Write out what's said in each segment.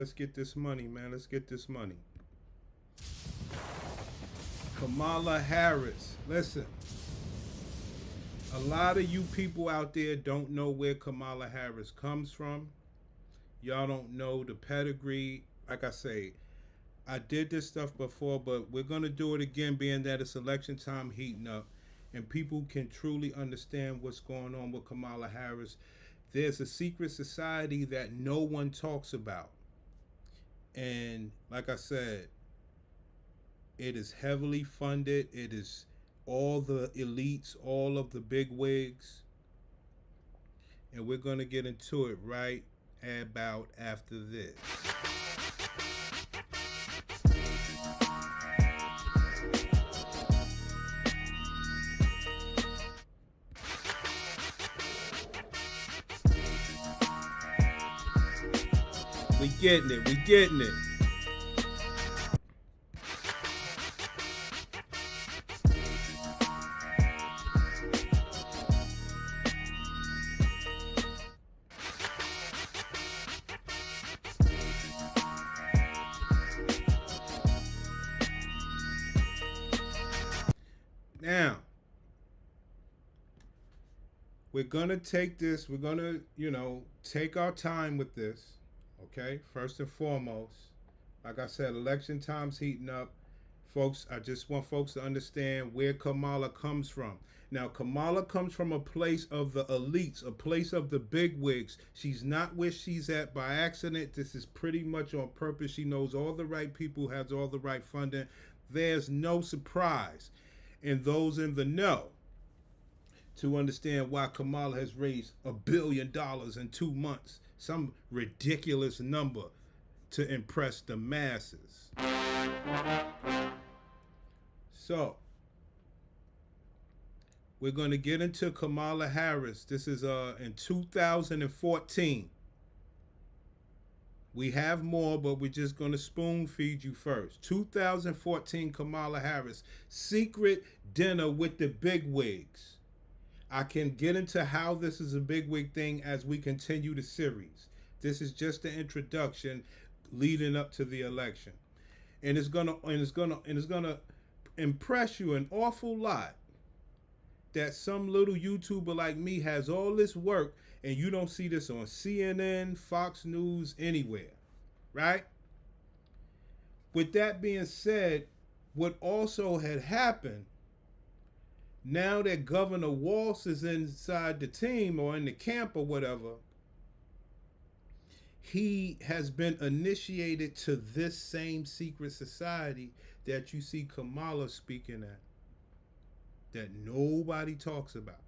Let's get this money, man. Let's get this money. Kamala Harris. Listen, a lot of you people out there don't know where Kamala Harris comes from. Y'all don't know the pedigree. Like I say, I did this stuff before, but we're going to do it again, being that it's election time heating up and people can truly understand what's going on with Kamala Harris. There's a secret society that no one talks about. And like I said, it is heavily funded. It is all the elites, all of the big wigs. And we're going to get into it right about after this. We getting it. We getting it. Now, we're going to take this, we're going to, take our time with this, okay? First and foremost, like I said, election time's heating up. Folks, I just want folks to understand where Kamala comes from. Now, Kamala comes from a place of the elites, a place of the bigwigs. She's not where she's at by accident. This is pretty much on purpose. She knows all the right people, has all the right funding. There's no surprise in those in the know to understand why Kamala has raised $1 billion in 2 months, some ridiculous number to impress the masses. So, we're going to get into Kamala Harris. This is in 2014. We have more, but we're just going to spoon feed you first. 2014 Kamala Harris, secret dinner with the bigwigs. I can get into how this is a bigwig thing as we continue the series. This is just the introduction leading up to the election. And it's gonna impress you an awful lot that some little YouTuber like me has all this work and you don't see this on CNN, Fox News, anywhere, right? With that being said, what also had happened, now that Governor Walz is inside the team or in the camp or whatever, he has been initiated to this same secret society that you see Kamala speaking at, that nobody talks about.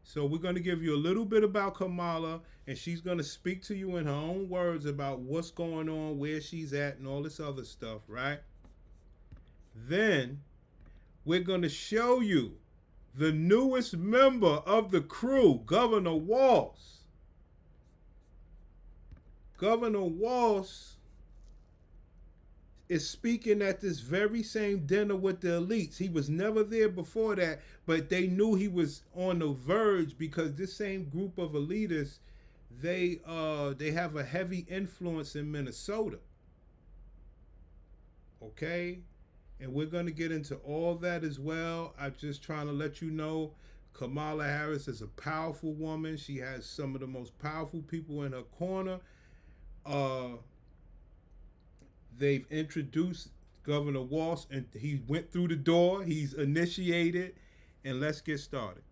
So we're going to give you a little bit about Kamala, and she's going to speak to you in her own words about what's going on, where she's at, and all this other stuff, right? Then we're going to show you the newest member of the crew, Governor Walz. Governor Walz is speaking at this very same dinner with the elites. He was never there before that, but they knew he was on the verge because this same group of elitists, they have a heavy influence in Minnesota. Okay? And we're going to get into all that as well. I'm just trying to let you know Kamala Harris is a powerful woman. She has some of the most powerful people in her corner. They've introduced Governor Walz, and he went through the door. He's initiated, and let's get started.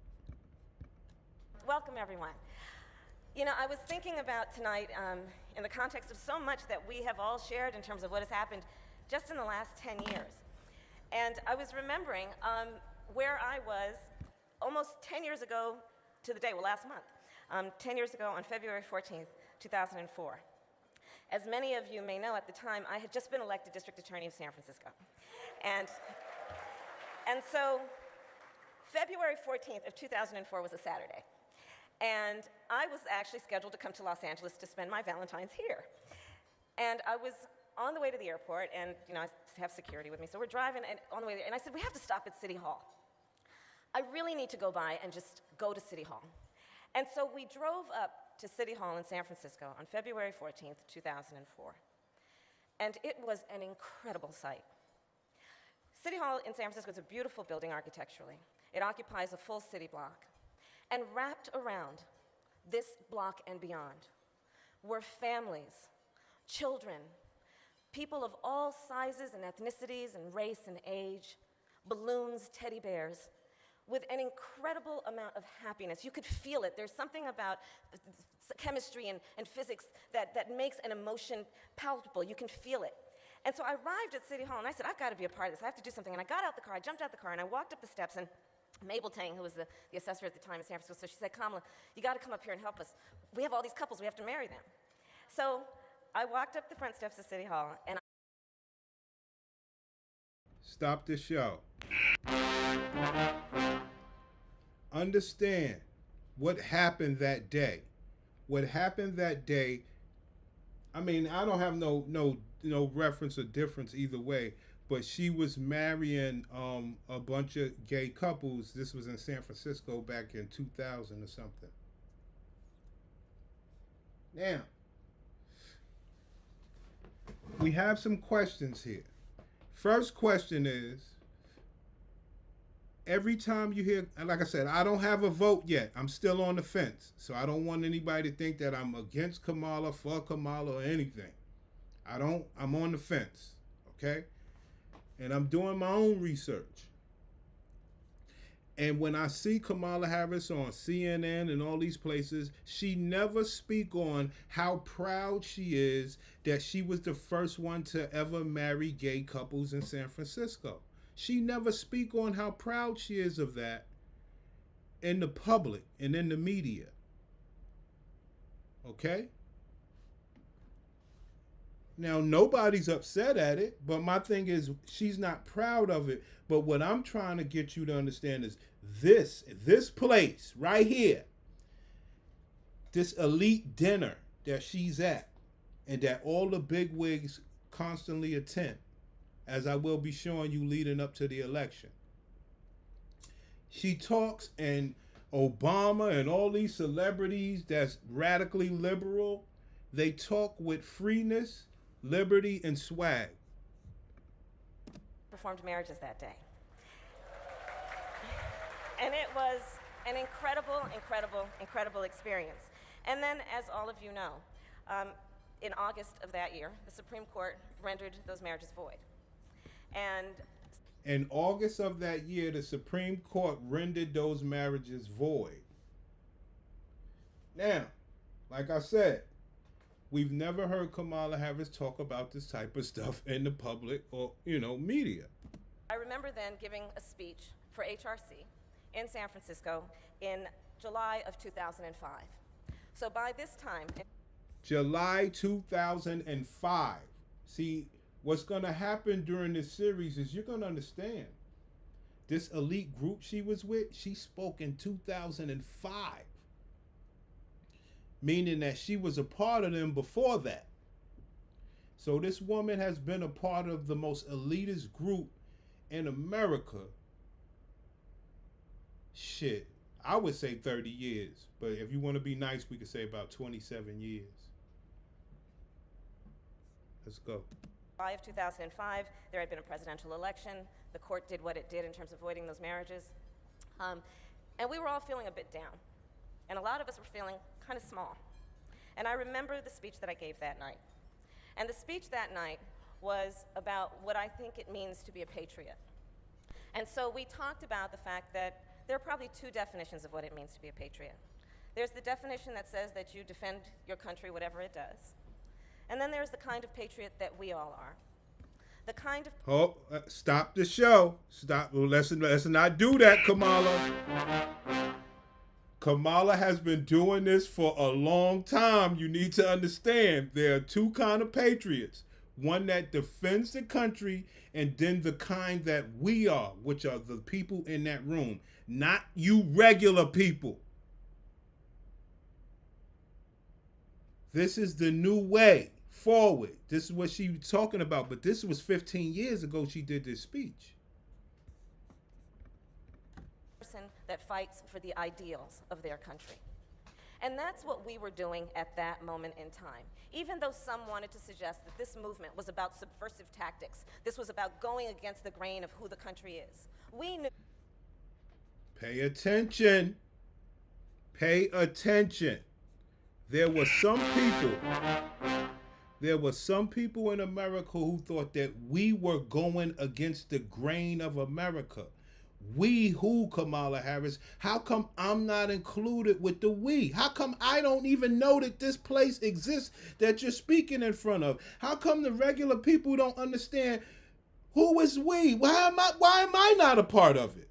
Welcome, everyone. You know, I was thinking about tonight in the context of so much that we have all shared in terms of what has happened just in the last 10 years. And I was remembering where I was almost 10 years ago to the day, well, last month, 10 years ago on February 14th, 2004. As many of you may know, at the time, I had just been elected District Attorney of San Francisco. And so February 14th of 2004 was a Saturday. And I was actually scheduled to come to Los Angeles to spend my Valentine's here. And I was on the way to the airport, and I have security with me, so we're driving and on the way there, and I said, we have to stop at City Hall. I really need to go by and just go to City Hall. And so we drove up to City Hall in San Francisco on February 14th, 2004. And it was an incredible sight. City Hall in San Francisco is a beautiful building architecturally. It occupies a full city block. And wrapped around this block and beyond were families, children, people of all sizes and ethnicities and race and age, balloons, teddy bears, with an incredible amount of happiness. You could feel it. There's something about chemistry and physics that makes an emotion palpable. You can feel it. And so I arrived at City Hall, and I said, I've got to be a part of this. I have to do something. And I got out the car, I jumped out the car, and I walked up the steps, and Mabel Tang, who was the assessor at the time in San Francisco, so she said, Kamala, you got to come up here and help us. We have all these couples. We have to marry them. So I walked up the front steps of City Hall, and Stop the show. Understand what happened that day. What happened that day, I mean, I don't have no reference or difference either way, but she was marrying a bunch of gay couples. This was in San Francisco back in 2000 or something. Now, we have some questions here. First question is, every time you hear, like I said, I don't have a vote yet. I'm still on the fence. So I don't want anybody to think that I'm against Kamala, for Kamala, or anything. I'm on the fence, okay? And I'm doing my own research. And when I see Kamala Harris on CNN and all these places, she never speak on how proud she is that she was the first one to ever marry gay couples in San Francisco. She never speak on how proud she is of that in the public and in the media. Okay? Now, nobody's upset at it, but my thing is she's not proud of it. But what I'm trying to get you to understand is this place right here, this elite dinner that she's at and that all the bigwigs constantly attend, as I will be showing you leading up to the election. She talks, and Obama and all these celebrities that's radically liberal, they talk with freeness, liberty, and swag. Performed marriages that day. And it was an incredible experience. And then, as all of you know, in August of that year, the Supreme Court rendered those marriages void. And in August of that year, the Supreme Court rendered those marriages void. Now, like I said, we've never heard Kamala Harris talk about this type of stuff in the public or, media. I remember then giving a speech for HRC in San Francisco in July of 2005. So by this time... July 2005. See, what's going to happen during this series is you're going to understand. This elite group she was with, she spoke in 2005. Meaning that she was a part of them before that. So this woman has been a part of the most elitist group in America. Shit, I would say 30 years. But if you want to be nice, we could say about 27 years. Let's go. July of 2005, there had been a presidential election. The court did what it did in terms of voiding those marriages. And we were all feeling a bit down. And a lot of us were feeling kind of small. And I remember the speech that I gave that night. And the speech that night was about what I think it means to be a patriot. And so we talked about the fact that there are probably two definitions of what it means to be a patriot. There's the definition that says that you defend your country, whatever it does. And then there's the kind of patriot that we all are. The kind of... Stop the show. Stop. Well, let's not do that, Kamala. Kamala has been doing this for a long time. You need to understand there are two kind of patriots. One that defends the country, and then the kind that we are, which are the people in that room. Not you regular people. This is the new way forward. This is what she was talking about. But this was 15 years ago she did this speech. Person that fights for the ideals of their country. And that's what we were doing at that moment in time. Even though some wanted to suggest that this movement was about subversive tactics, this was about going against the grain of who the country is. We knew. Pay attention. Pay attention. There were some people in America who thought that we were going against the grain of America. We who, Kamala Harris? How come I'm not included with the we? How come I don't even know that this place exists that you're speaking in front of? How come the regular people don't understand who is we? Why am I not a part of it?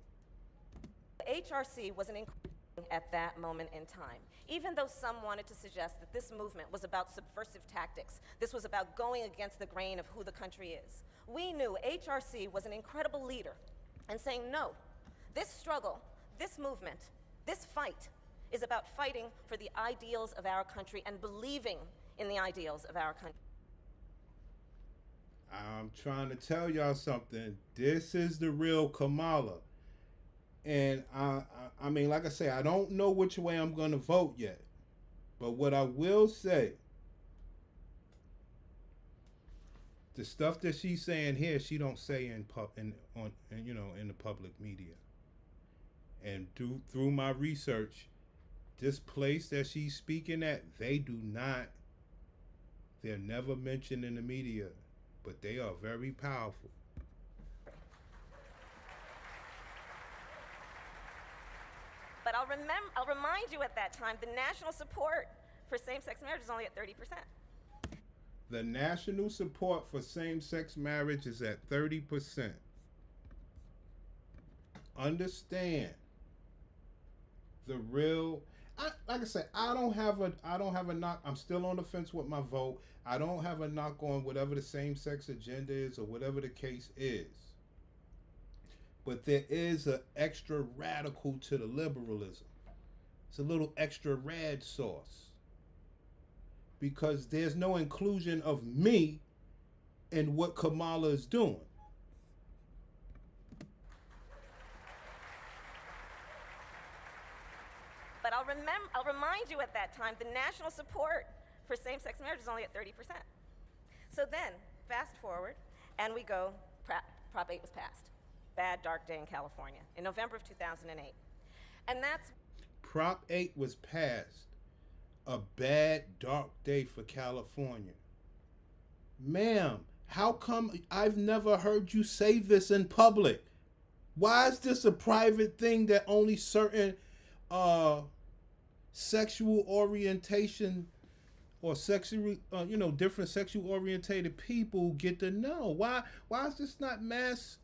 HRC was an at that moment in time. Even though some wanted to suggest that this movement was about subversive tactics, this was about going against the grain of who the country is. We knew HRC was an incredible leader and saying, no, this struggle, this movement, this fight is about fighting for the ideals of our country and believing in the ideals of our country. I'm trying to tell y'all something. This is the real Kamala. And I mean, like I say, I don't know which way I'm going to vote yet. But what I will say, the stuff that she's saying here, she don't say in the public media. And through my research, this place that she's speaking at, they're never mentioned in the media, but they are very powerful. But I'll remind you at that time, the national support for same-sex marriage is only at 30%. The national support for same-sex marriage is at 30%. Understand the real. Like I said, I don't have a knock. I'm still on the fence with my vote. I don't have a knock on whatever the same-sex agenda is or whatever the case is. But there is an extra radical to the liberalism. It's a little extra red sauce. Because there's no inclusion of me in what Kamala is doing. But I'll remind you at that time, the national support for same-sex marriage is only at 30%. So then, fast forward, and we go, Prop 8 was passed. Bad, dark day in California in November of 2008. And that's... Prop 8 was passed. A bad, dark day for California. Ma'am, how come I've never heard you say this in public? Why is this a private thing that only certain sexual orientation or sexually, different sexual orientated people get to know? Why is this not mass?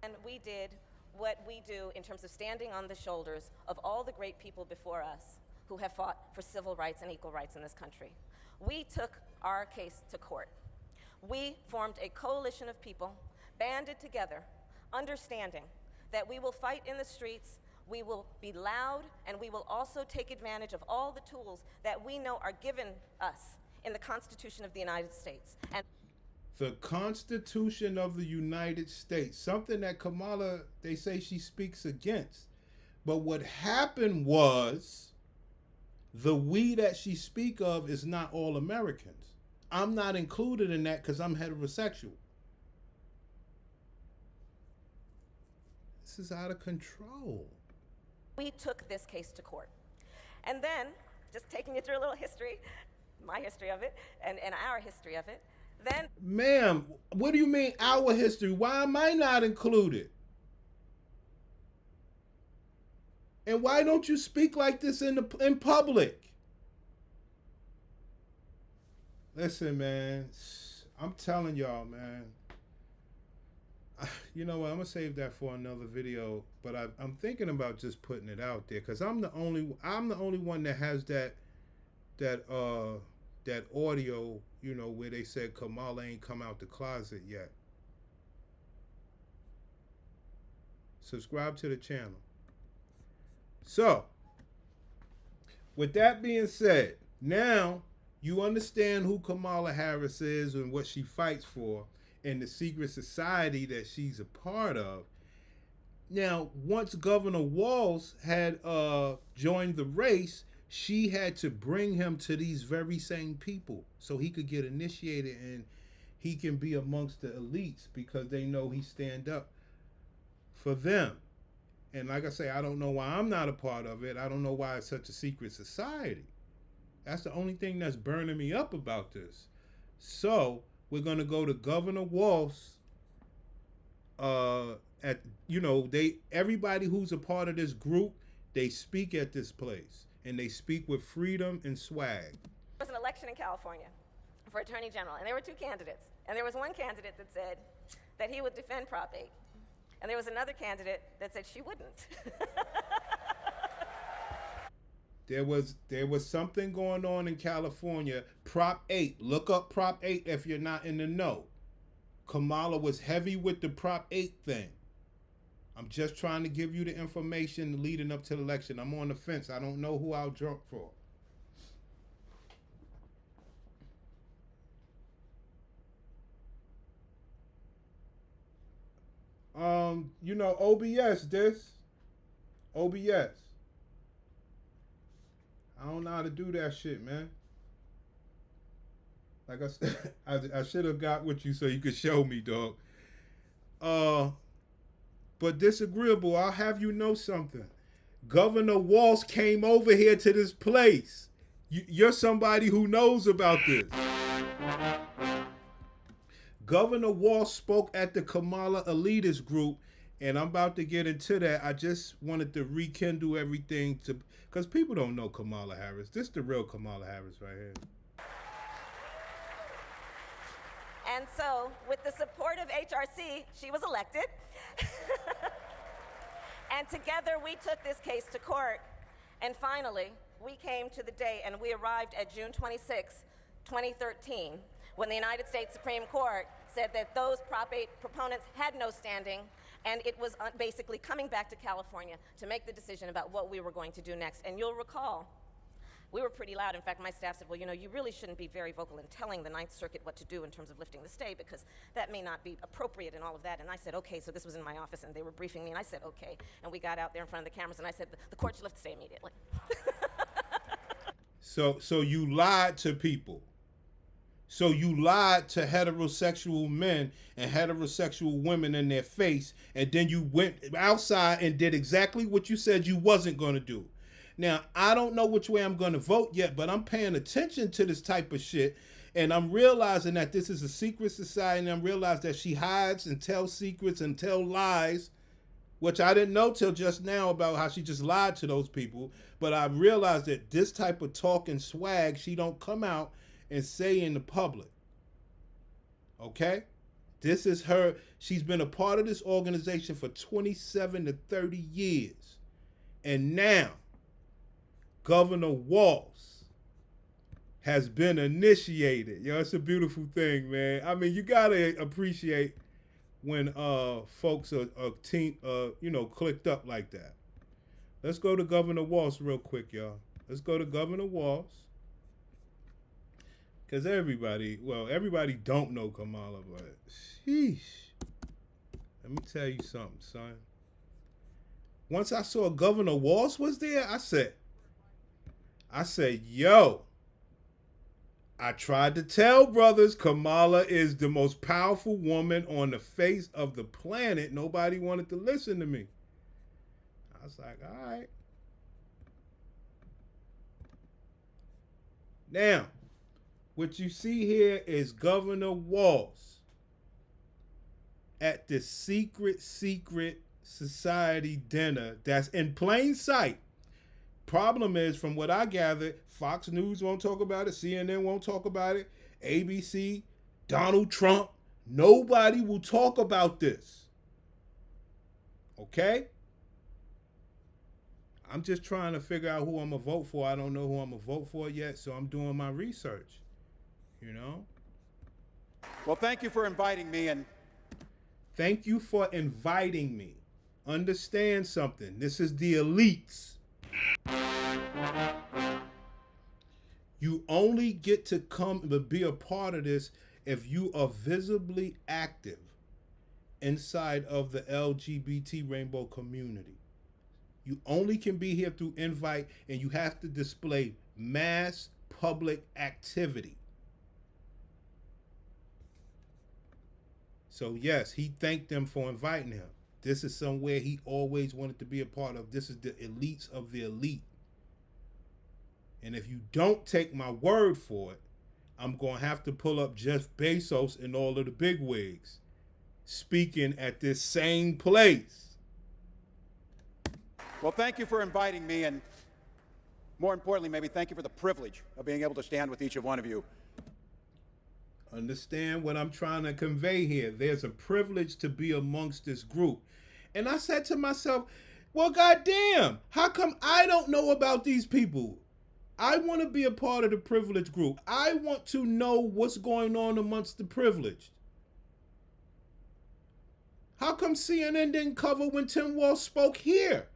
And we did what we do in terms of standing on the shoulders of all the great people before us who have fought for civil rights and equal rights in this country. We took our case to court. We formed a coalition of people, banded together, understanding that we will fight in the streets, we will be loud, and we will also take advantage of all the tools that we know are given us in the Constitution of the United States. And the Constitution of the United States, something that Kamala, they say she speaks against. But what happened was, the we that she speak of is not all Americans. I'm not included in that because I'm heterosexual. This is out of control. We took this case to court. And then, just taking you through a little history, my history of it, and our history of it, then... Ma'am, what do you mean our history? Why am I not included? And why don't you speak like this in public? Listen, man, I'm telling y'all, man. You know what? I'm gonna save that for another video. But I'm thinking about just putting it out there because I'm the only one that has that audio, where they said Kamala ain't come out the closet yet. Subscribe to the channel. So, with that being said, now you understand who Kamala Harris is and what she fights for and the secret society that she's a part of. Now, once Governor Walz had joined the race, She had to bring him to these very same people so he could get initiated and he can be amongst the elites because they know he stand up for them. And like I say, I don't know why I'm not a part of it. I don't know why it's such a secret society. That's the only thing that's burning me up about this. So we're gonna go to Governor Walz. At everybody who's a part of this group, they speak at this place, and they speak with freedom and swag. There was an election in California for Attorney General, and there were two candidates. And there was one candidate that said that he would defend Prop 8. And there was another candidate that said she wouldn't. There was something going on in California. Prop 8. Look up Prop 8 if you're not in the know. Kamala was heavy with the Prop 8 thing. I'm just trying to give you the information leading up to the election. I'm on the fence. I don't know who I'll jump for. OBS OBS. I don't know how to do that shit, man. Like I said, I should have got with you so you could show me, dog. But disagreeable, I'll have you know something. Governor Walz came over here to this place. You're somebody who knows about this. Governor Walz spoke at the Kamala elitist group, and I'm about to get into that. I just wanted to rekindle everything because people don't know Kamala Harris. This is the real Kamala Harris right here. And so, with the support of HRC, she was elected. And together we took this case to court. And finally, we came to the day and we arrived at June 26, 2013, when the United States Supreme Court said that those Prop 8 proponents had no standing, and it was basically coming back to California to make the decision about what we were going to do next. And you'll recall, we were pretty loud. In fact, my staff said, well, you really shouldn't be very vocal in telling the Ninth Circuit what to do in terms of lifting the stay because that may not be appropriate and all of that. And I said, okay. So this was in my office and they were briefing me and I said, okay. And we got out there in front of the cameras and I said, the court should lift the stay immediately. So you lied to people. So you lied to heterosexual men and heterosexual women in their face, and then you went outside and did exactly what you said you wasn't going to do. Now, I don't know which way I'm going to vote yet, but I'm paying attention to this type of shit, and I'm realizing that this is a secret society, and I'm realizing that she hides and tells secrets and tells lies, which I didn't know till just now about how she just lied to those people, but I realized that this type of talk and swag, she don't come out and say in the public. Okay? This is her. She's been a part of this organization for 27 to 30 years. And now, Governor Walz has been initiated. It's a beautiful thing, man. I mean, you gotta appreciate when folks are clicked up like that. Let's go to Governor Walz real quick, y'all. Let's go to Governor Walz. Because everybody don't know Kamala, but sheesh. Let me tell you something, son. Once I saw Governor Walz was there, I said, yo, I tried to tell brothers Kamala is the most powerful woman on the face of the planet. Nobody wanted to listen to me. I was like, all right. Now, what you see here is Governor Walz at the secret society dinner that's in plain sight. Problem is, from what I gathered, Fox News won't talk about it, CNN won't talk about it, ABC, Donald Trump, nobody will talk about this. Okay? I'm just trying to figure out who I'm going to vote for. I don't know who I'm going to vote for yet, so I'm doing my research. Well, thank you for inviting me. And thank you for inviting me. Understand something. This is the elites. You only get to come and be a part of this if you are visibly active inside of the LGBT rainbow community. You only can be here through invite, and you have to display mass public activity. So yes, he thanked them for inviting him. This is somewhere he always wanted to be a part of. This is the elites of the elite. And if you don't take my word for it, I'm going to have to pull up Jeff Bezos and all of the bigwigs speaking at this same place. Well, thank you for inviting me, and more importantly, maybe thank you for the privilege of being able to stand with each of one of you. Understand what I'm trying to convey here. There's a privilege to be amongst this group. And I said to myself, well, goddamn, how come I don't know about these people? I want to be a part of the privileged group. I want to know what's going on amongst the privileged. How come CNN didn't cover when Tim Walz spoke here?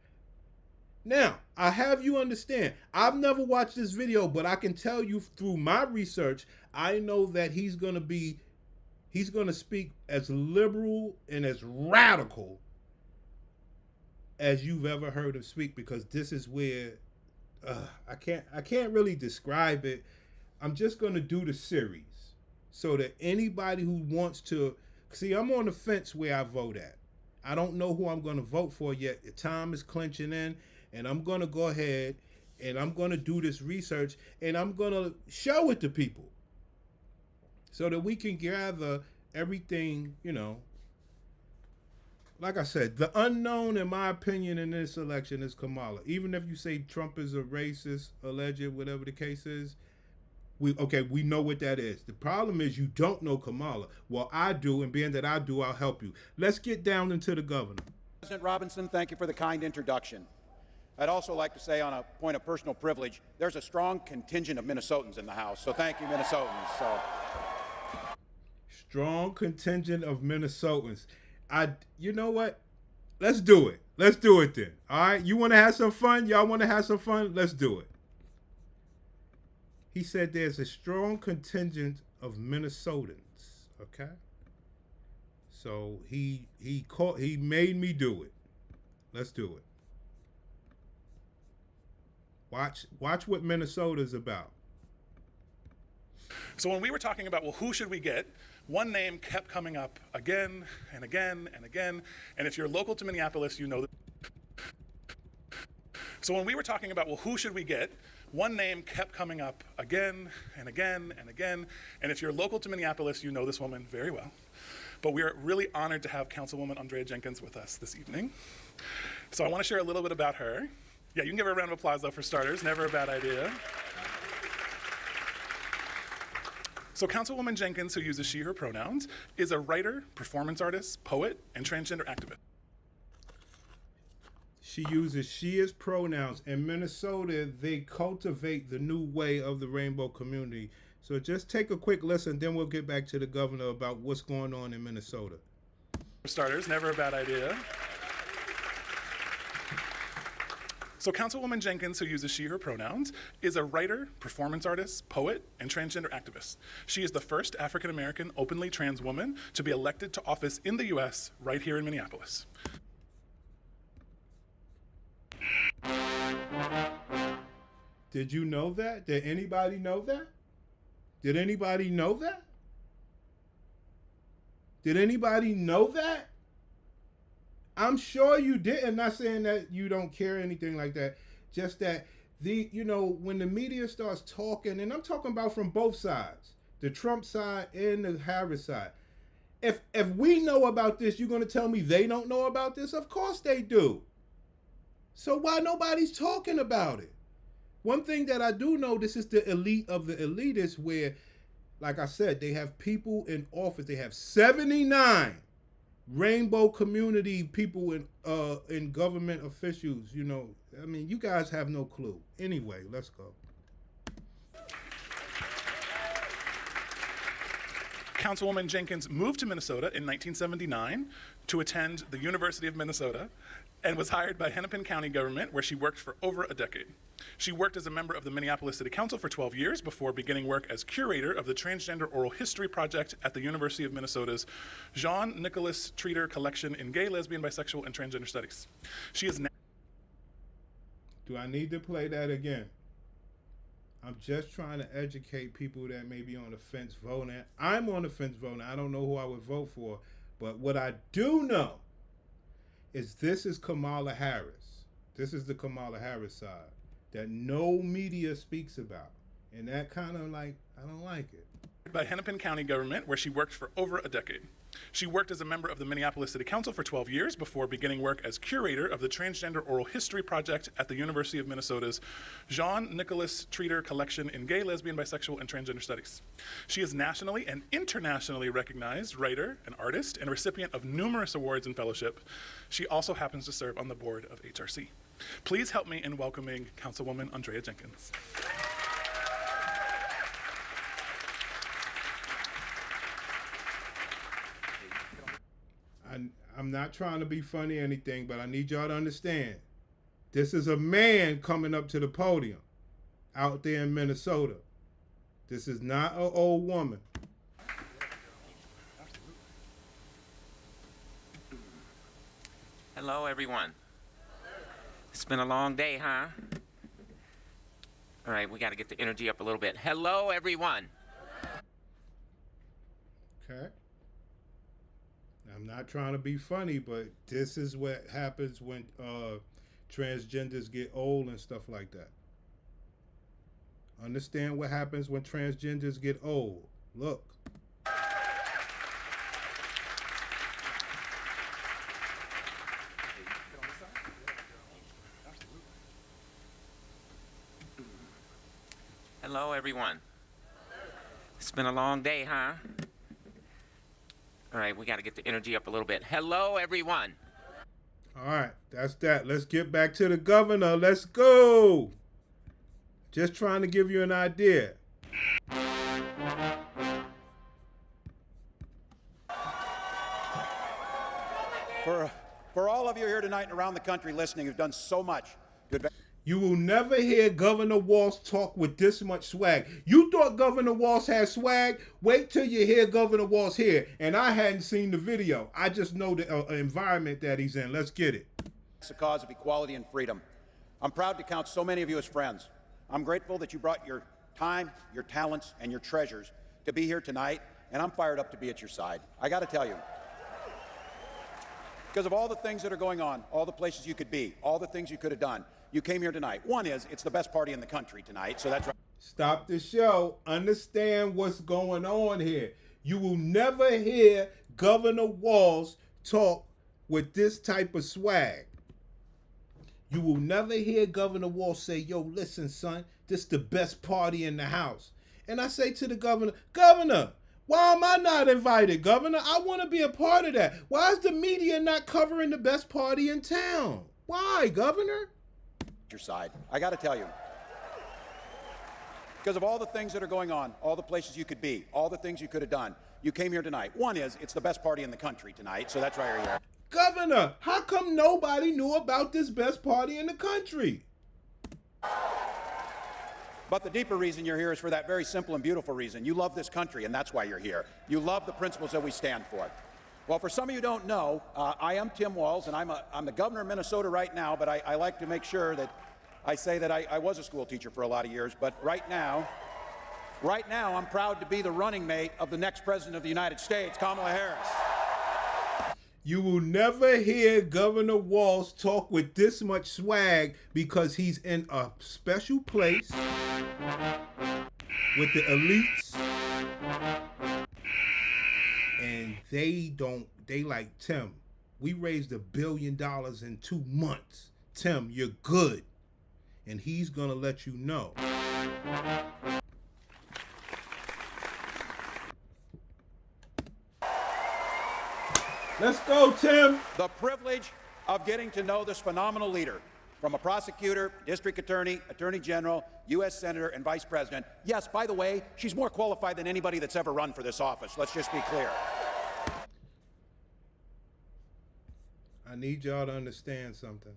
Now, I have you understand, I've never watched this video, but I can tell you through my research, I know that he's going to speak as liberal and as radical as you've ever heard him speak, because this is where I can't really describe it. I'm just going to do the series so that anybody who wants to see, I'm on the fence where I vote at. I don't know who I'm going to vote for yet. The time is clinching in, and I'm going to go ahead and I'm going to do this research, and I'm going to show it to people so that we can gather everything, you know. Like I said, the unknown, in my opinion, in this election is Kamala. Even if you say Trump is a racist, alleged, whatever the case is, we know what that is. The problem is you don't know Kamala. Well, I do, and being that I do, I'll help you. Let's get down into the governor. President Robinson, thank you for the kind introduction. I'd also like to say, on a point of personal privilege, there's a strong contingent of Minnesotans in the House, so thank you, Minnesotans. Strong contingent of Minnesotans. You know what? Let's do it. Let's do it then. All right? You want to have some fun? Y'all want to have some fun? Let's do it. He said there's a strong contingent of Minnesotans. Okay? So he made me do it. Let's do it. Watch what Minnesota's about. So when we were talking about, well, who should we get? One name kept coming up again and again and again. And if you're local to Minneapolis, you know that. So when we were talking about, well, who should we get? One name kept coming up again and again and again. And if you're local to Minneapolis, you know this woman very well. But we are really honored to have Councilwoman Andrea Jenkins with us this evening. So I want to share a little bit about her. Yeah, you can give her a round of applause, though, for starters. Never a bad idea. So Councilwoman Jenkins, who uses she, her pronouns, is a writer, performance artist, poet, and transgender activist. She uses she as pronouns. In Minnesota, they cultivate the new way of the rainbow community. So just take a quick listen, then we'll get back to the governor about what's going on in Minnesota. For starters, never a bad idea. So Councilwoman Jenkins, who uses she, her pronouns, is a writer, performance artist, poet, and transgender activist. She is the first African-American openly trans woman to be elected to office in the U.S. right here in Minneapolis. Did you know that? Did anybody know that? Did anybody know that? Did anybody know that? I'm sure you didn't. Not saying that you don't care or anything like that. Just that when the media starts talking, and I'm talking about from both sides, the Trump side and the Harris side. If we know about this, you're gonna tell me they don't know about this? Of course they do. So why nobody's talking about it? One thing that I do know, this is the elite of the elitists, where, like I said, they have people in office. They have 79 rainbow community people in government officials. I mean, you guys have no clue. Anyway, let's go. Councilwoman Jenkins moved to Minnesota in 1979 to attend the University of Minnesota and was hired by Hennepin County government, where she worked for over a decade. She worked as a member of the Minneapolis City Council for 12 years before beginning work as curator of the Transgender Oral History Project at the University of Minnesota's Jean Nicholas Treater Collection in Gay, Lesbian, Bisexual, and Transgender Studies. She is now Do I need to play that again? I'm just trying to educate people that may be on the fence voting. I'm on the fence voting. I don't know who I would vote for. But what I do know is this is Kamala Harris. This is the Kamala Harris side that no media speaks about. And that kind of like, I don't like it. By Hennepin County government, where she worked for over a decade. She worked as a member of the Minneapolis City Council for 12 years before beginning work as curator of the Transgender Oral History Project at the University of Minnesota's Jean Nicholas Treater Collection in Gay, Lesbian, Bisexual, and Transgender Studies. She is nationally and internationally recognized writer, an artist, and recipient of numerous awards and fellowship. She also happens to serve on the board of HRC. Please help me in welcoming Councilwoman Andrea Jenkins. I'm not trying to be funny or anything, but I need y'all to understand. This is a man coming up to the podium out there in Minnesota. This is not an old woman. Hello, everyone. It's been a long day, huh? All right, we got to get the energy up a little bit. Hello, everyone. Okay. I'm not trying to be funny, but this is what happens when transgenders get old and stuff like that. Understand what happens when transgenders get old. Look. Hello, everyone. It's been a long day, huh? All right, we got to get the energy up a little bit. Hello, everyone. All right, that's that. Let's get back to the governor. Let's go. Just trying to give you an idea. For all of you here tonight and around the country listening who've done so much good. You will never hear Governor Walz talk with this much swag. You thought Governor Walz had swag? Wait till you hear Governor Walz here. And I hadn't seen the video. I just know the environment that he's in. Let's get it. It's the cause of equality and freedom. I'm proud to count so many of you as friends. I'm grateful that you brought your time, your talents, and your treasures to be here tonight, and I'm fired up to be at your side. I got to tell you, because of all the things that are going on, all the places you could be, all the things you could have done, you came here tonight. One is, it's the best party in the country tonight, so that's right. Stop the show. Understand what's going on here. You will never hear Governor Walz talk with this type of swag. You will never hear Governor Walz say, yo, listen, son, this is the best party in the house. And I say to the governor, Governor, why am I not invited, Governor? I want to be a part of that. Why is the media not covering the best party in town? Why, Governor? Your side. I got to tell you, because of all the things that are going on, all the places you could be, all the things you could have done, you came here tonight. One is, it's the best party in the country tonight, so that's why you're here. Governor, how come nobody knew about this best party in the country? But the deeper reason you're here is for that very simple and beautiful reason. You love this country, and that's why you're here. You love the principles that we stand for. Well, for some of you who don't know, I am Tim Walz, and I'm the governor of Minnesota right now, but I like to make sure that I say that I was a school teacher for a lot of years, but right now, I'm proud to be the running mate of the next president of the United States, Kamala Harris. You will never hear Governor Walz talk with this much swag because he's in a special place with the elites. And they like, Tim, we raised $1 billion in 2 months. Tim, you're good. And he's gonna let you know. Let's go, Tim. The privilege of getting to know this phenomenal leader, from a prosecutor, district attorney, attorney general, U.S. senator, and vice president. Yes, by the way, she's more qualified than anybody that's ever run for this office. Let's just be clear. I need y'all to understand something.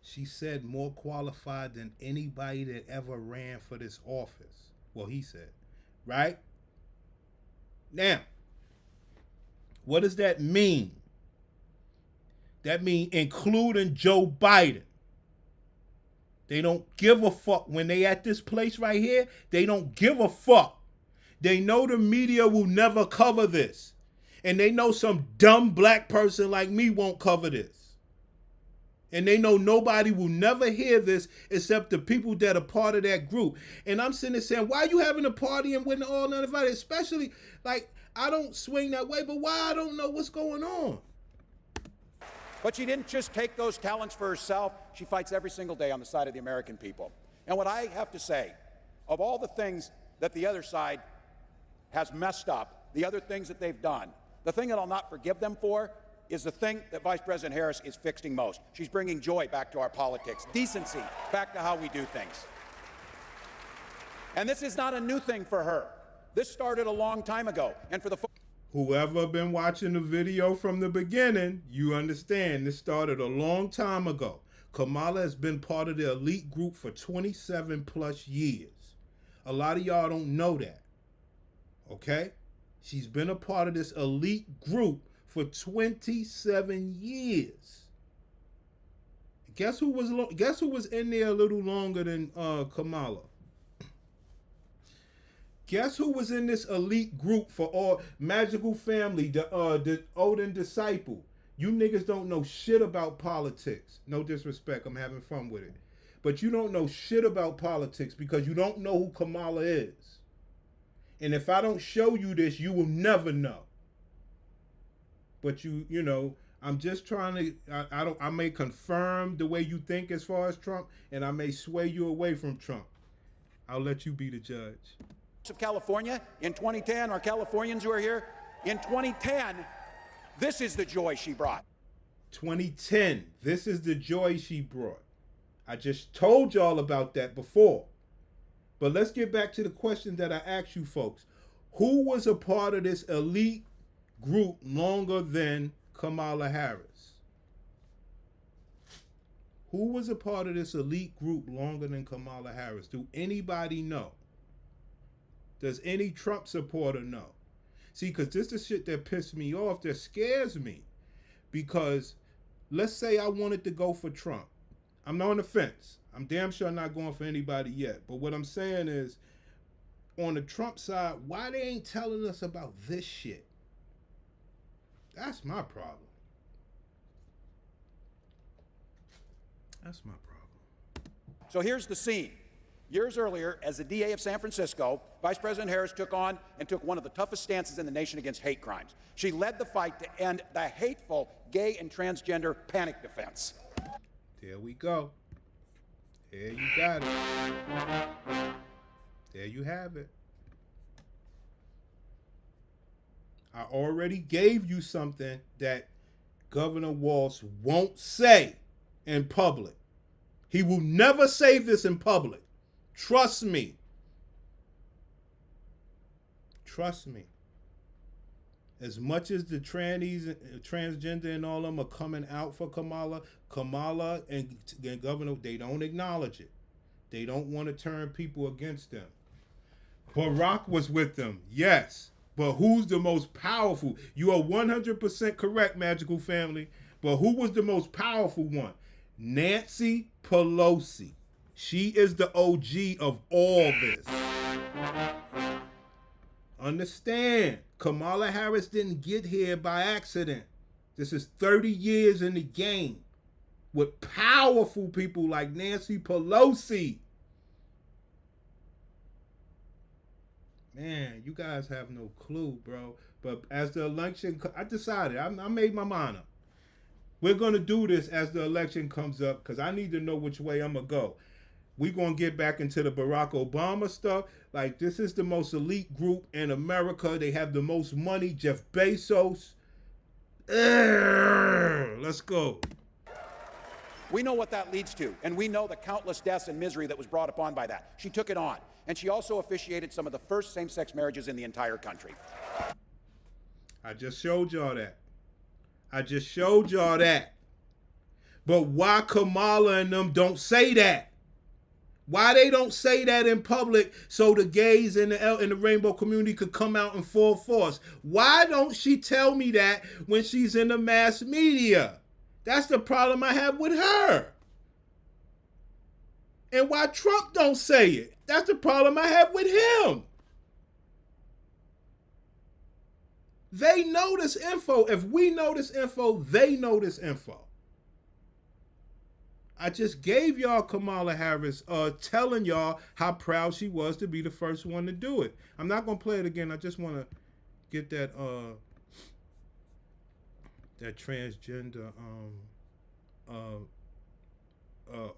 She said more qualified than anybody that ever ran for this office. Well, he said, right? Now, what does that mean? That means including Joe Biden. They don't give a fuck. When they at this place right here, they don't give a fuck. They know the media will never cover this. And they know some dumb black person like me won't cover this. And they know nobody will never hear this except the people that are part of that group. And I'm sitting there saying, why are you having a party and when all uninvited? Especially, like, I don't swing that way, but why I don't know what's going on. But she didn't just take those talents for herself. She fights every single day on the side of the American people. And what I have to say, of all the things that the other side has messed up, the other things that they've done, the thing that I'll not forgive them for is the thing that Vice President Harris is fixing most. She's bringing joy back to our politics, decency back to how we do things. And this is not a new thing for her. This started a long time ago. And for the whoever been watching the video from the beginning, you understand this started a long time ago. Kamala has been part of the elite group for 27 plus years. A lot of y'all don't know that. Okay? She's been a part of this elite group for 27 years. Guess who was in there a little longer than Kamala? Guess who was in this elite group for all Magical Family, the Odin Disciple? You niggas don't know shit about politics. No disrespect, I'm having fun with it. But you don't know shit about politics because you don't know who Kamala is. And if I don't show you this, you will never know. But you know, I'm just trying to, I may confirm the way you think as far as Trump, and I may sway you away from Trump. I'll let you be the judge. of California in 2010, our Californians who are here, in 2010, this is the joy she brought. 2010, this is the joy she brought. I just told y'all about that before. But let's get back to the question that I asked you folks. Who was a part of this elite group longer than Kamala Harris? Who was a part of this elite group longer than Kamala Harris? Do anybody know? Does any Trump supporter know? See, because this is the shit that pissed me off, that scares me. Because let's say I wanted to go for Trump. I'm not on the fence. I'm damn sure not going for anybody yet. But what I'm saying is, on the Trump side, why they ain't telling us about this shit? That's my problem. That's my problem. So here's the scene. Years earlier, as the DA of San Francisco, Vice President Harris took on and took one of the toughest stances in the nation against hate crimes. She led the fight to end the hateful gay and transgender panic defense. There we go. There you got it. There you have it. I already gave you something that Governor Walz won't say in public. He will never say this in public. Trust me. Trust me. As much as the trannies, transgender and all of them are coming out for Kamala and Governor, they don't acknowledge it. They don't want to turn people against them. Barack was with them, yes. But who's the most powerful? You are 100% correct, Magical Family. But who was the most powerful one? Nancy Pelosi. She is the OG of all this. Understand, Kamala Harris didn't get here by accident. This is 30 years in the game with powerful people like Nancy Pelosi. Man, you guys have no clue, bro. But as the election, I decided, I made my mind up. We're going to do this as the election comes up because I need to know which way I'm going to go. We're going to get back into the Barack Obama stuff. Like, this is the most elite group in America. They have the most money. Jeff Bezos. Let's go. We know what that leads to, and we know the countless deaths and misery that was brought upon by that. She took it on, and she also officiated some of the first same-sex marriages in the entire country. I just showed y'all that. I just showed y'all that. But why Kamala and them don't say that? Why they don't say that in public so the gays in the rainbow community could come out in full force? Why don't she tell me that when she's in the mass media? That's the problem I have with her. And why Trump don't say it. That's the problem I have with him. They know this info. If we know this info, they know this info. I just gave y'all Kamala Harris telling y'all how proud she was to be the first one to do it. I'm not going to play it again. I just want to get that transgender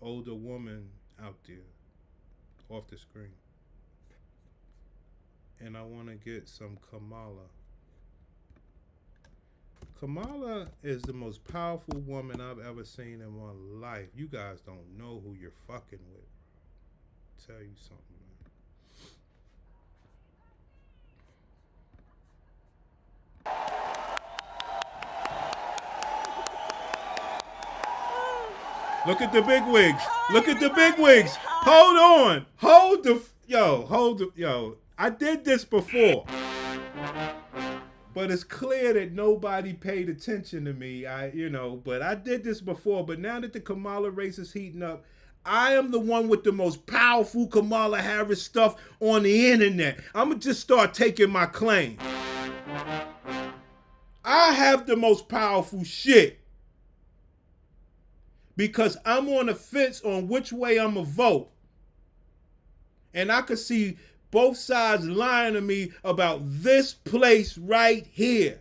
older woman out there off the screen. And I want to get some Kamala. Kamala is the most powerful woman I've ever seen in my life. You guys don't know who you're fucking with. I'll tell you something, man. Look at the big wigs. Look at the big wigs. Hold on. Yo. I did this before. But it's clear that nobody paid attention to me. But I did this before. But now that the Kamala race is heating up, I am the one with the most powerful Kamala Harris stuff on the internet. I'm going to just start taking my claim. I have the most powerful shit. Because I'm on the fence on which way I'm going to vote. And I could see both sides lying to me about this place right here.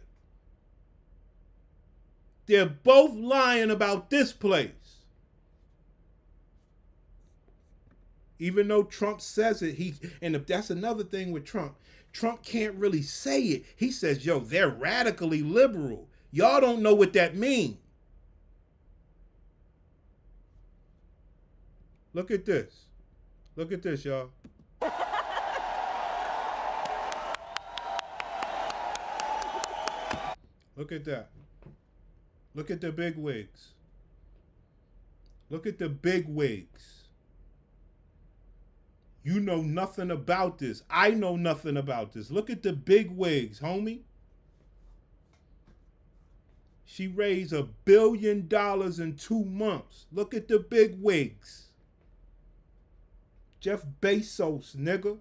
They're both lying about this place. Even though Trump says it, and if that's another thing with Trump. Trump can't really say it. He says, yo, they're radically liberal. Y'all don't know what that means. Look at this. Look at this, y'all. Look at that. Look at the big wigs. Look at the big wigs. You know nothing about this. I know nothing about this. Look at the big wigs, homie. She raised $1 billion in 2 months. Look at the big wigs. Jeff Bezos, nigga.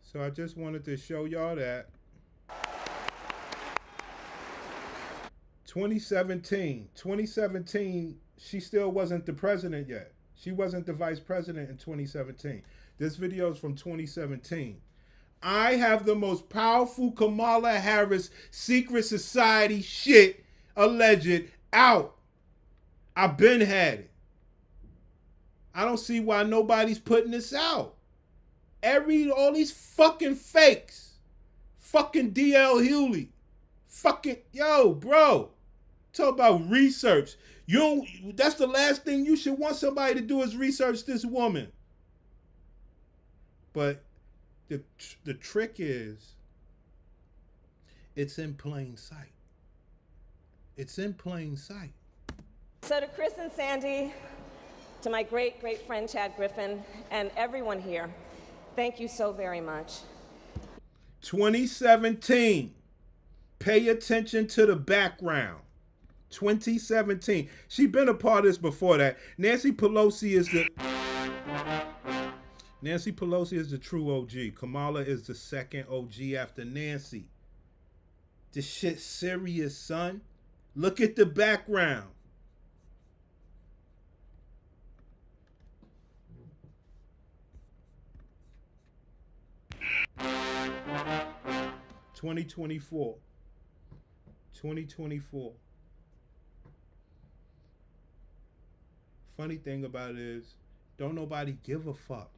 So I just wanted to show y'all that. 2017, she still wasn't the president yet. She wasn't the vice president in 2017. This video is from 2017. I have the most powerful Kamala Harris secret society shit alleged out. I've been had it. I don't see why nobody's putting this out. All these fucking fakes. Fucking D.L. Hewley. Fucking, yo, bro. Talk about research. That's the last thing you should want somebody to do is research this woman. But the trick is, it's in plain sight. It's in plain sight. So to Chris and Sandy, to my great, great friend Chad Griffin, and everyone here, thank you so very much. 2017. Pay attention to the background. 2017. She been a part of this before that. Nancy Pelosi is the true OG. Kamala is the second OG after Nancy. This shit serious, son. Look at the background. (2024). Funny thing about it is, don't nobody give a fuck.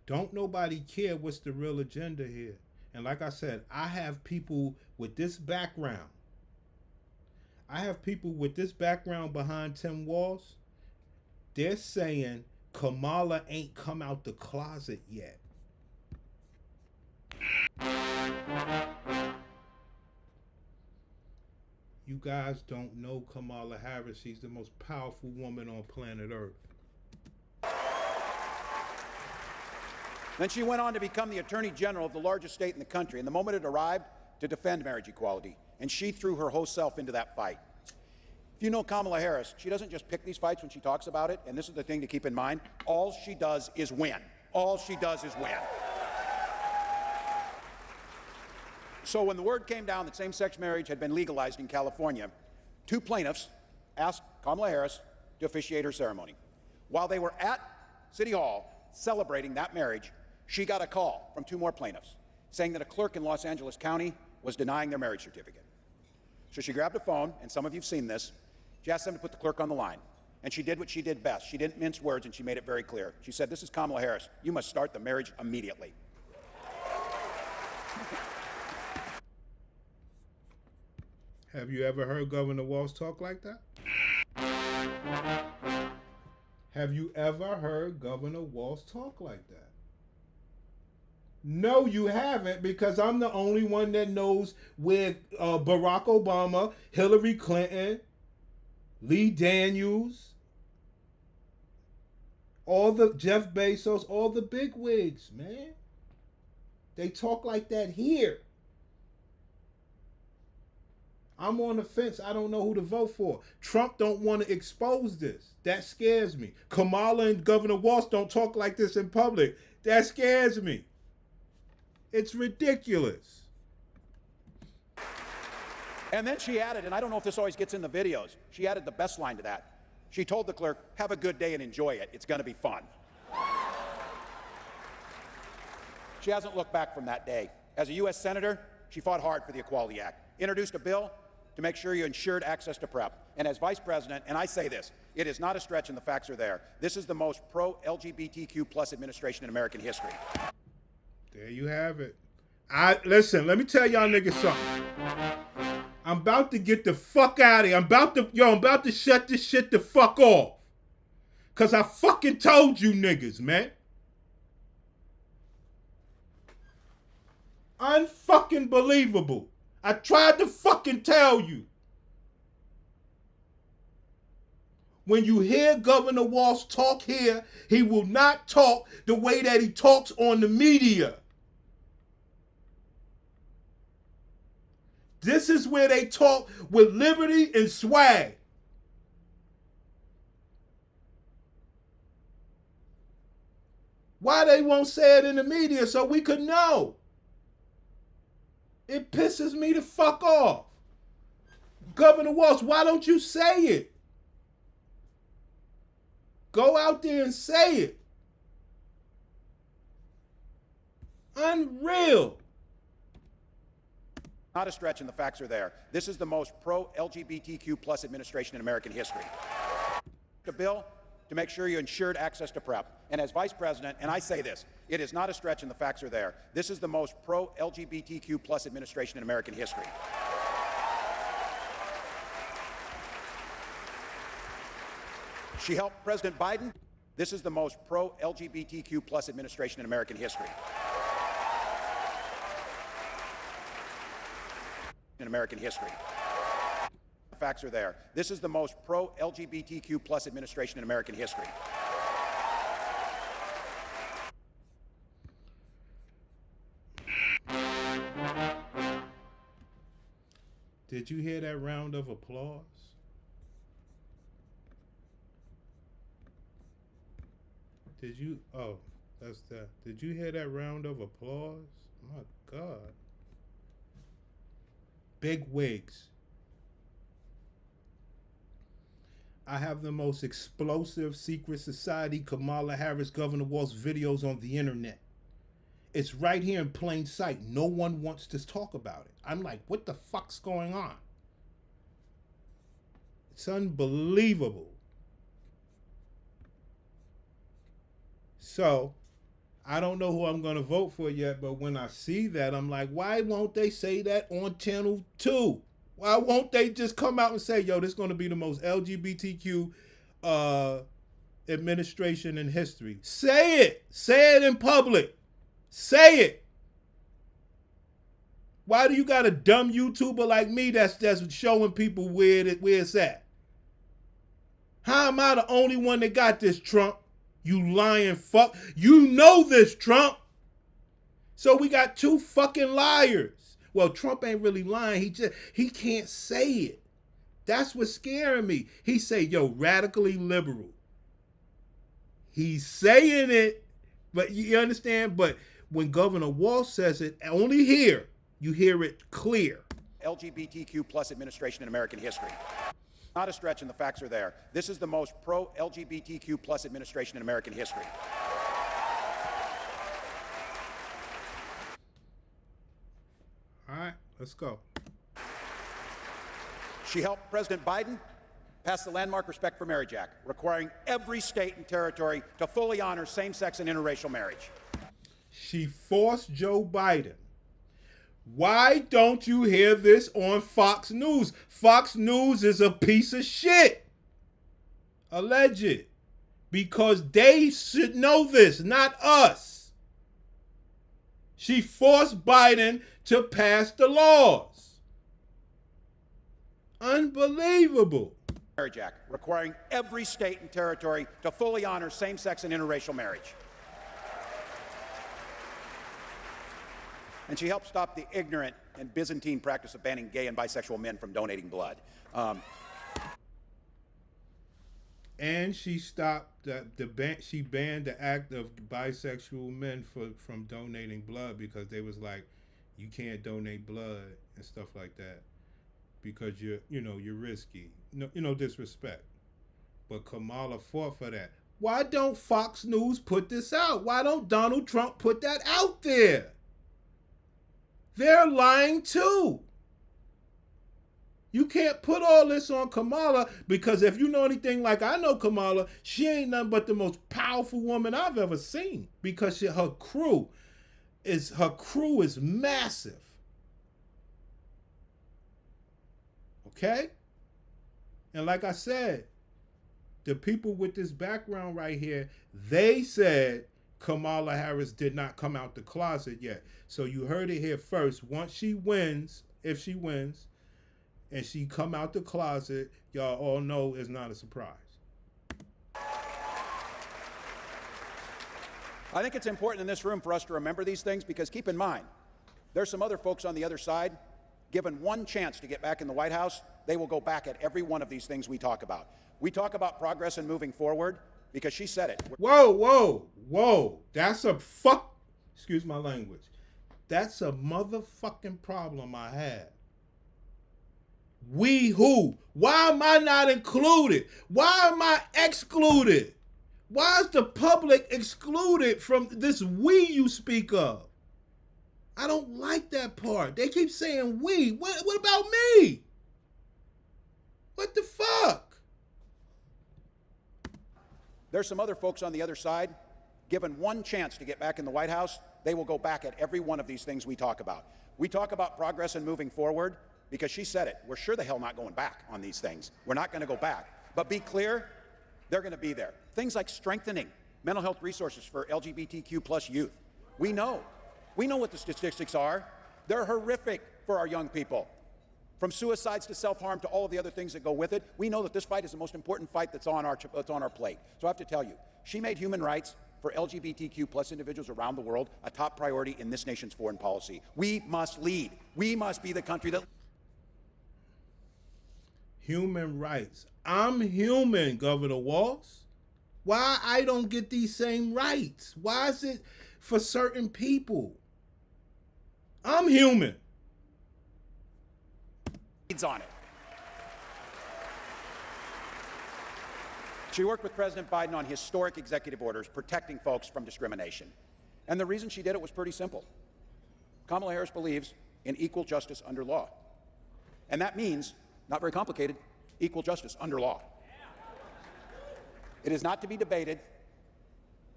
Don't nobody care what's the real agenda here. And like I said, I have people with this background. I have people with this background behind Tim Walz. They're saying Kamala ain't come out the closet yet. You guys don't know Kamala Harris. She's the most powerful woman on planet Earth. Then she went on to become the Attorney General of the largest state in the country, and the moment it arrived, to defend marriage equality. And she threw her whole self into that fight. If you know Kamala Harris, she doesn't just pick these fights when she talks about it, and this is the thing to keep in mind. All she does is win. All she does is win. So when the word came down that same-sex marriage had been legalized in California, 2 plaintiffs asked Kamala Harris to officiate her ceremony. While they were at City Hall celebrating that marriage, she got a call from 2 more plaintiffs saying that a clerk in Los Angeles County was denying their marriage certificate. So she grabbed a phone, and some of you have seen this. She asked them to put the clerk on the line. And she did what she did best. She didn't mince words, and she made it very clear. She said, "This is Kamala Harris. You must start the marriage immediately." Have you ever heard Governor Walz talk like that? Have you ever heard Governor Walz talk like that? No, you haven't, because I'm the only one that knows where Barack Obama, Hillary Clinton, Lee Daniels, all the Jeff Bezos, all the bigwigs, man. They talk like that here. I'm on the fence. I don't know who to vote for. Trump don't want to expose this. That scares me. Kamala and Governor Walz don't talk like this in public. That scares me. It's ridiculous. And then she added, and I don't know if this always gets in the videos, she added the best line to that. She told the clerk, "Have a good day and enjoy it. It's going to be fun." She hasn't looked back from that day. As a U.S. Senator, she fought hard for the Equality Act, introduced a bill to make sure you ensured access to PrEP. And as Vice President, and I say this, it is not a stretch and the facts are there. This is the most pro-LGBTQ plus administration in American history. There you have it. Listen, let me tell y'all niggas something. I'm about to get the fuck out of here. I'm about to shut this shit the fuck off. Cause I fucking told you niggas, man. Unfucking believable. I tried to fucking tell you. When you hear Governor Walz talk here, he will not talk the way that he talks on the media. This is where they talk with liberty and swag. Why they won't say it in the media so we could know? It pisses me the fuck off. Governor Walz, why don't you say it? Go out there and say it. Unreal. Not a stretch, and the facts are there. This is the most pro-LGBTQ plus administration in American history. A bill to make sure you ensured access to PrEP. And as Vice President, and I say this, it is not a stretch, and the facts are there. This is the most pro-LGBTQ plus administration in American history. She helped President Biden. This is the most pro-LGBTQ plus administration in American history. In American history. The facts are there. This is the most pro-LGBTQ plus administration in American history. Did you hear that round of applause? Did you? Oh, that's that. Did you hear that round of applause? My God. Big wigs. I have the most explosive secret society Kamala Harris Governor Walz videos on the internet. It's right here in plain sight. No one wants to talk about it. I'm like, what the fuck's going on? It's unbelievable. So, I don't know who I'm going to vote for yet, but when I see that, I'm like, why won't they say that on Channel 2? Why won't they just come out and say, yo, this is going to be the most LGBTQ administration in history? Say it. Say it in public. Say it. Why do you got a dumb YouTuber like me that's showing people where it's at? How am I the only one that got this, Trump? You lying fuck. You know this, Trump. So we got two fucking liars. Well, Trump ain't really lying. He can't say it. That's what's scaring me. He say, yo, radically liberal. He's saying it, but you understand? But when Governor Walz says it, only here, you hear it clear. LGBTQ plus administration in American history. Not a stretch, and the facts are there. This is the most pro-LGBTQ plus administration in American history. All right, let's go. She helped President Biden pass the landmark Respect for Marriage Act, requiring every state and territory to fully honor same-sex and interracial marriage. She forced Joe Biden. Why don't you hear this on Fox News? Fox News is a piece of shit. Alleged. Because they should know this, not us. She forced Biden to pass the laws. Unbelievable. Marriage Act, requiring every state and territory to fully honor same-sex and interracial marriage. And she helped stop the ignorant and Byzantine practice of banning gay and bisexual men from donating blood. And she stopped she banned the act of bisexual men from donating blood because they was like, you can't donate blood and stuff like that because you're risky. No disrespect. But Kamala fought for that. Why don't Fox News put this out? Why don't Donald Trump put that out there? They're lying too. You can't put all this on Kamala because if you know anything like I know Kamala, she ain't nothing but the most powerful woman I've ever seen because her crew is massive. Okay? And like I said, the people with this background right here, they said Kamala Harris did not come out the closet yet. So you heard it here first. Once she wins, if she wins, and she come out the closet, y'all all know it's not a surprise. I think it's important in this room for us to remember these things because keep in mind, there's some other folks on the other side, given one chance to get back in the White House, they will go back at every one of these things we talk about. We talk about progress and moving forward because she said it. Whoa. That's a excuse my language. That's a motherfucking problem I have. We who? Why am I not included? Why am I excluded? Why is the public excluded from this we you speak of? I don't like that part. They keep saying we. What about me? What the fuck? There's some other folks on the other side, given one chance to get back in the White House, they will go back at every one of these things we talk about. We talk about progress and moving forward because she said it. We're sure the hell not going back on these things. We're not going to go back. But be clear, they're going to be there. Things like strengthening mental health resources for LGBTQ plus youth. We know what the statistics are. They're horrific for our young people. From suicides to self-harm to all of the other things that go with it, we know that this fight is the most important fight that's on our plate. So I have to tell you, she made human rights for LGBTQ plus individuals around the world a top priority in this nation's foreign policy. We must lead. We must be the country that... Human rights. I'm human, Governor Walz. Why I don't get these same rights? Why is it for certain people? I'm human. On it. She worked with President Biden on historic executive orders protecting folks from discrimination. And the reason she did it was pretty simple. Kamala Harris believes in equal justice under law. And that means, not very complicated, equal justice under law. It is not to be debated.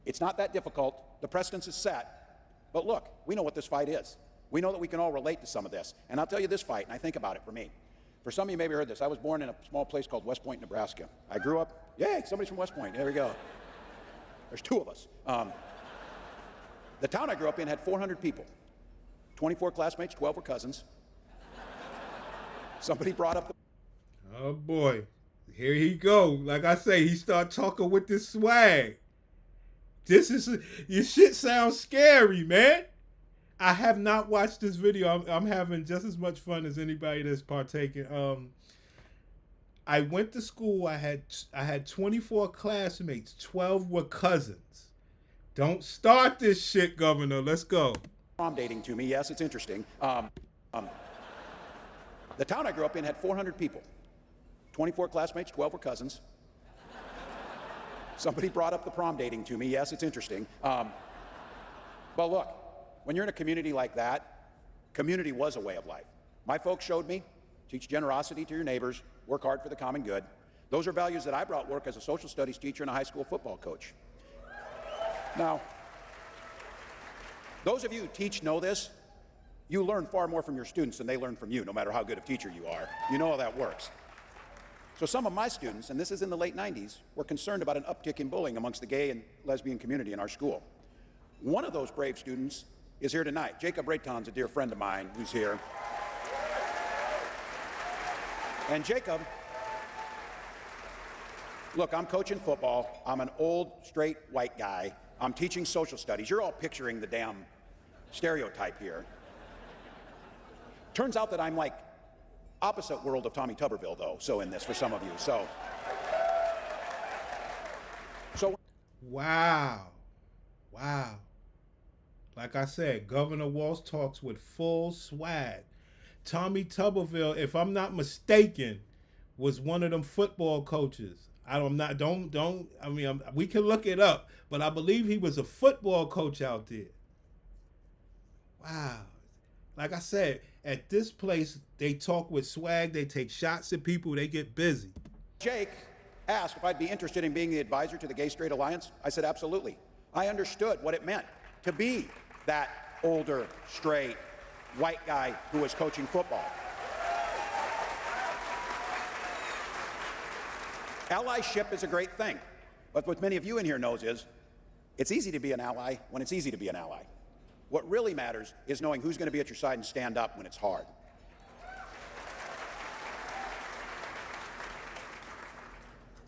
It's not that difficult. The precedence is set. But look, we know what this fight is. We know that we can all relate to some of this. And I'll tell you this fight, and I think about it for me. For some of you maybe heard this. I was born in a small place called West Point, Nebraska. I grew up, yay, somebody's from West Point. There we go. There's two of us. The town I grew up in had 400 people. 24 classmates, 12 were cousins. Somebody brought up the... Oh boy, here he go. Like I say, he start talking with this swag. This is your shit sounds scary, man. I have not watched this video. I'm having just as much fun as anybody that's partaking. I went to school. I had 24 classmates. 12 were cousins. Don't start this shit, Governor. Let's go. Prom dating to me. Yes, it's interesting. The town I grew up in had 400 people. 24 classmates, 12 were cousins. Somebody brought up the prom dating to me. Yes, it's interesting. But look, when you're in a community like that, community was a way of life. My folks showed me, teach generosity to your neighbors, work hard for the common good. Those are values that I brought work as a social studies teacher and a high school football coach. Now, those of you who teach know this. You learn far more from your students than they learn from you, no matter how good a teacher you are. You know how that works. So some of my students, and this is in the late 90s, were concerned about an uptick in bullying amongst the gay and lesbian community in our school. One of those brave students is here tonight. Jacob Rayton's a dear friend of mine who's here. And Jacob, look, I'm coaching football. I'm an old, straight, white guy. I'm teaching social studies. You're all picturing the damn stereotype here. Turns out that I'm like opposite world of Tommy Tuberville, though, so in this for some of you. So Wow. Wow. Like I said, Governor Walz talks with full swag. Tommy Tuberville, if I'm not mistaken, was one of them football coaches. We can look it up, but I believe he was a football coach out there. Wow. Like I said, at this place, they talk with swag, they take shots at people, they get busy. Jake asked if I'd be interested in being the advisor to the Gay Straight Alliance. I said absolutely. I understood what it meant to be that older, straight, white guy who was coaching football. Allyship is a great thing, but what many of you in here knows is it's easy to be an ally when it's easy to be an ally. What really matters is knowing who's going to be at your side and stand up when it's hard.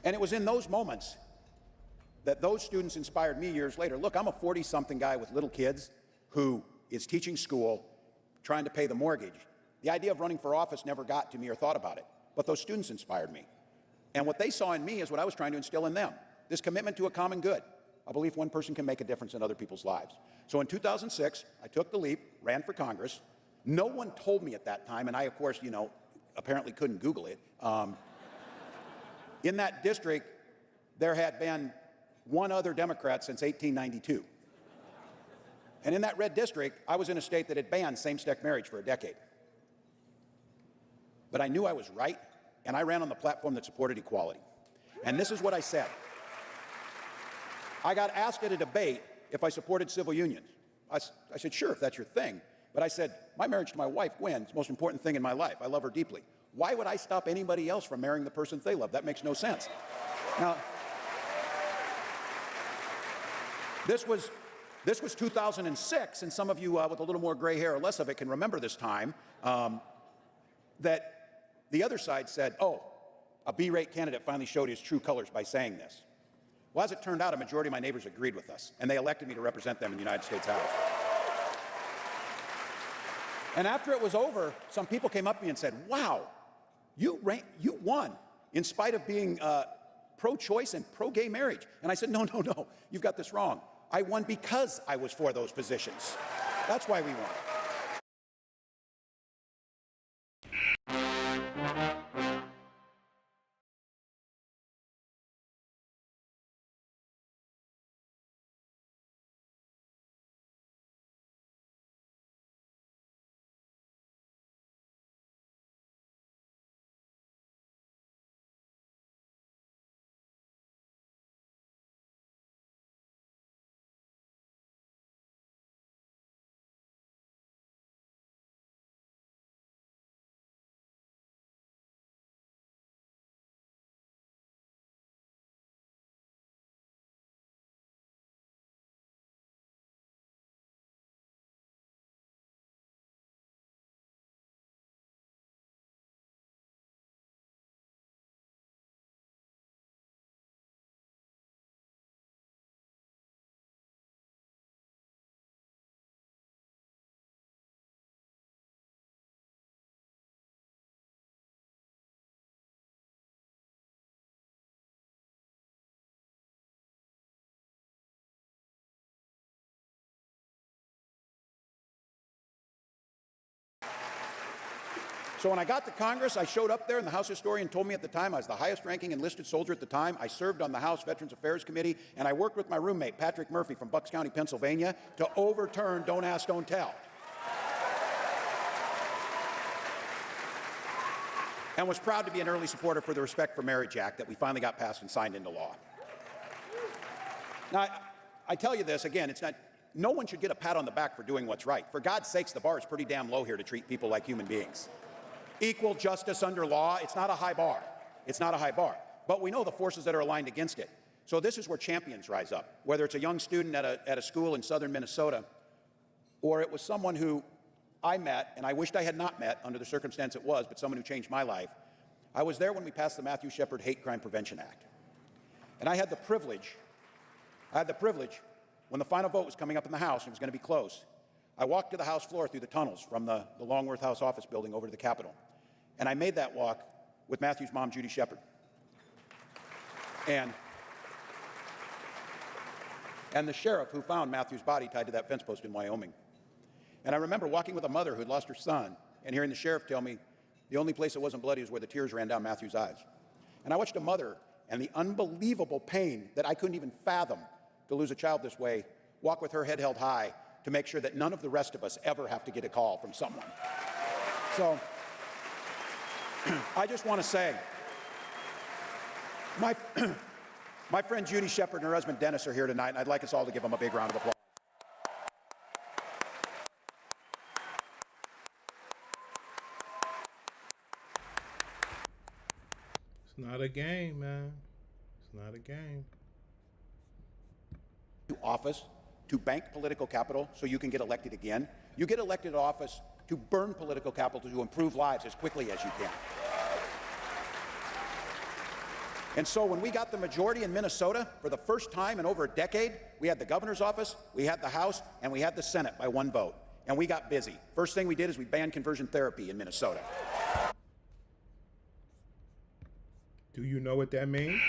And it was in those moments that those students inspired me years later. Look, I'm a 40-something guy with little kids who is teaching school, trying to pay the mortgage. The idea of running for office never got to me or thought about it, but those students inspired me. And what they saw in me is what I was trying to instill in them, this commitment to a common good. I believe one person can make a difference in other people's lives. So in 2006, I took the leap, ran for Congress. No one told me at that time, and I, of course, apparently couldn't Google it. In that district, there had been one other Democrat since 1892. And in that red district, I was in a state that had banned same-sex marriage for a decade. But I knew I was right, and I ran on the platform that supported equality. And this is what I said. I got asked at a debate if I supported civil unions. I said, sure, if that's your thing. But I said, my marriage to my wife, Gwen, is the most important thing in my life. I love her deeply. Why would I stop anybody else from marrying the person they love? That makes no sense. Now, this was 2006, and some of you with a little more gray hair or less of it can remember this time, that the other side said, oh, a B-rate candidate finally showed his true colors by saying this. Well, as it turned out, a majority of my neighbors agreed with us, and they elected me to represent them in the United States House. And after it was over, some people came up to me and said, wow, you won in spite of being pro-choice and pro-gay marriage. And I said, no, you've got this wrong. I won because I was for those positions. That's why we won. So when I got to Congress, I showed up there, and the House historian told me at the time I was the highest-ranking enlisted soldier at the time. I served on the House Veterans Affairs Committee, and I worked with my roommate, Patrick Murphy from Bucks County, Pennsylvania, to overturn Don't Ask, Don't Tell. And was proud to be an early supporter for the Respect for Marriage Act that we finally got passed and signed into law. Now, I tell you this, again, no one should get a pat on the back for doing what's right. For God's sakes, the bar is pretty damn low here to treat people like human beings. Equal justice under law, it's not a high bar. It's not a high bar. But we know the forces that are aligned against it. So this is where champions rise up, whether it's a young student at a school in southern Minnesota, or it was someone who I met, and I wished I had not met under the circumstance it was, but someone who changed my life. I was there when we passed the Matthew Shepard Hate Crime Prevention Act. And I had the privilege, when the final vote was coming up in the House, and it was going to be close, I walked to the House floor through the tunnels from the Longworth House office building over to the Capitol. And I made that walk with Matthew's mom, Judy Shepard. And the sheriff who found Matthew's body tied to that fence post in Wyoming. And I remember walking with a mother who had lost her son and hearing the sheriff tell me the only place that wasn't bloody was where the tears ran down Matthew's eyes. And I watched a mother and the unbelievable pain that I couldn't even fathom to lose a child this way walk with her head held high to make sure that none of the rest of us ever have to get a call from someone. So I just want to say, my friend Judy Shepard and her husband Dennis are here tonight, and I'd like us all to give them a big round of applause. It's not a game, man. It's not a game. To office to bank political capital so you can get elected again. You get elected to office to burn political capital to improve lives as quickly as you can. And so when we got the majority in Minnesota, for the first time in over a decade, we had the governor's office, we had the House, and we had the Senate by one vote. And we got busy. First thing we did is we banned conversion therapy in Minnesota. Do you know what that means?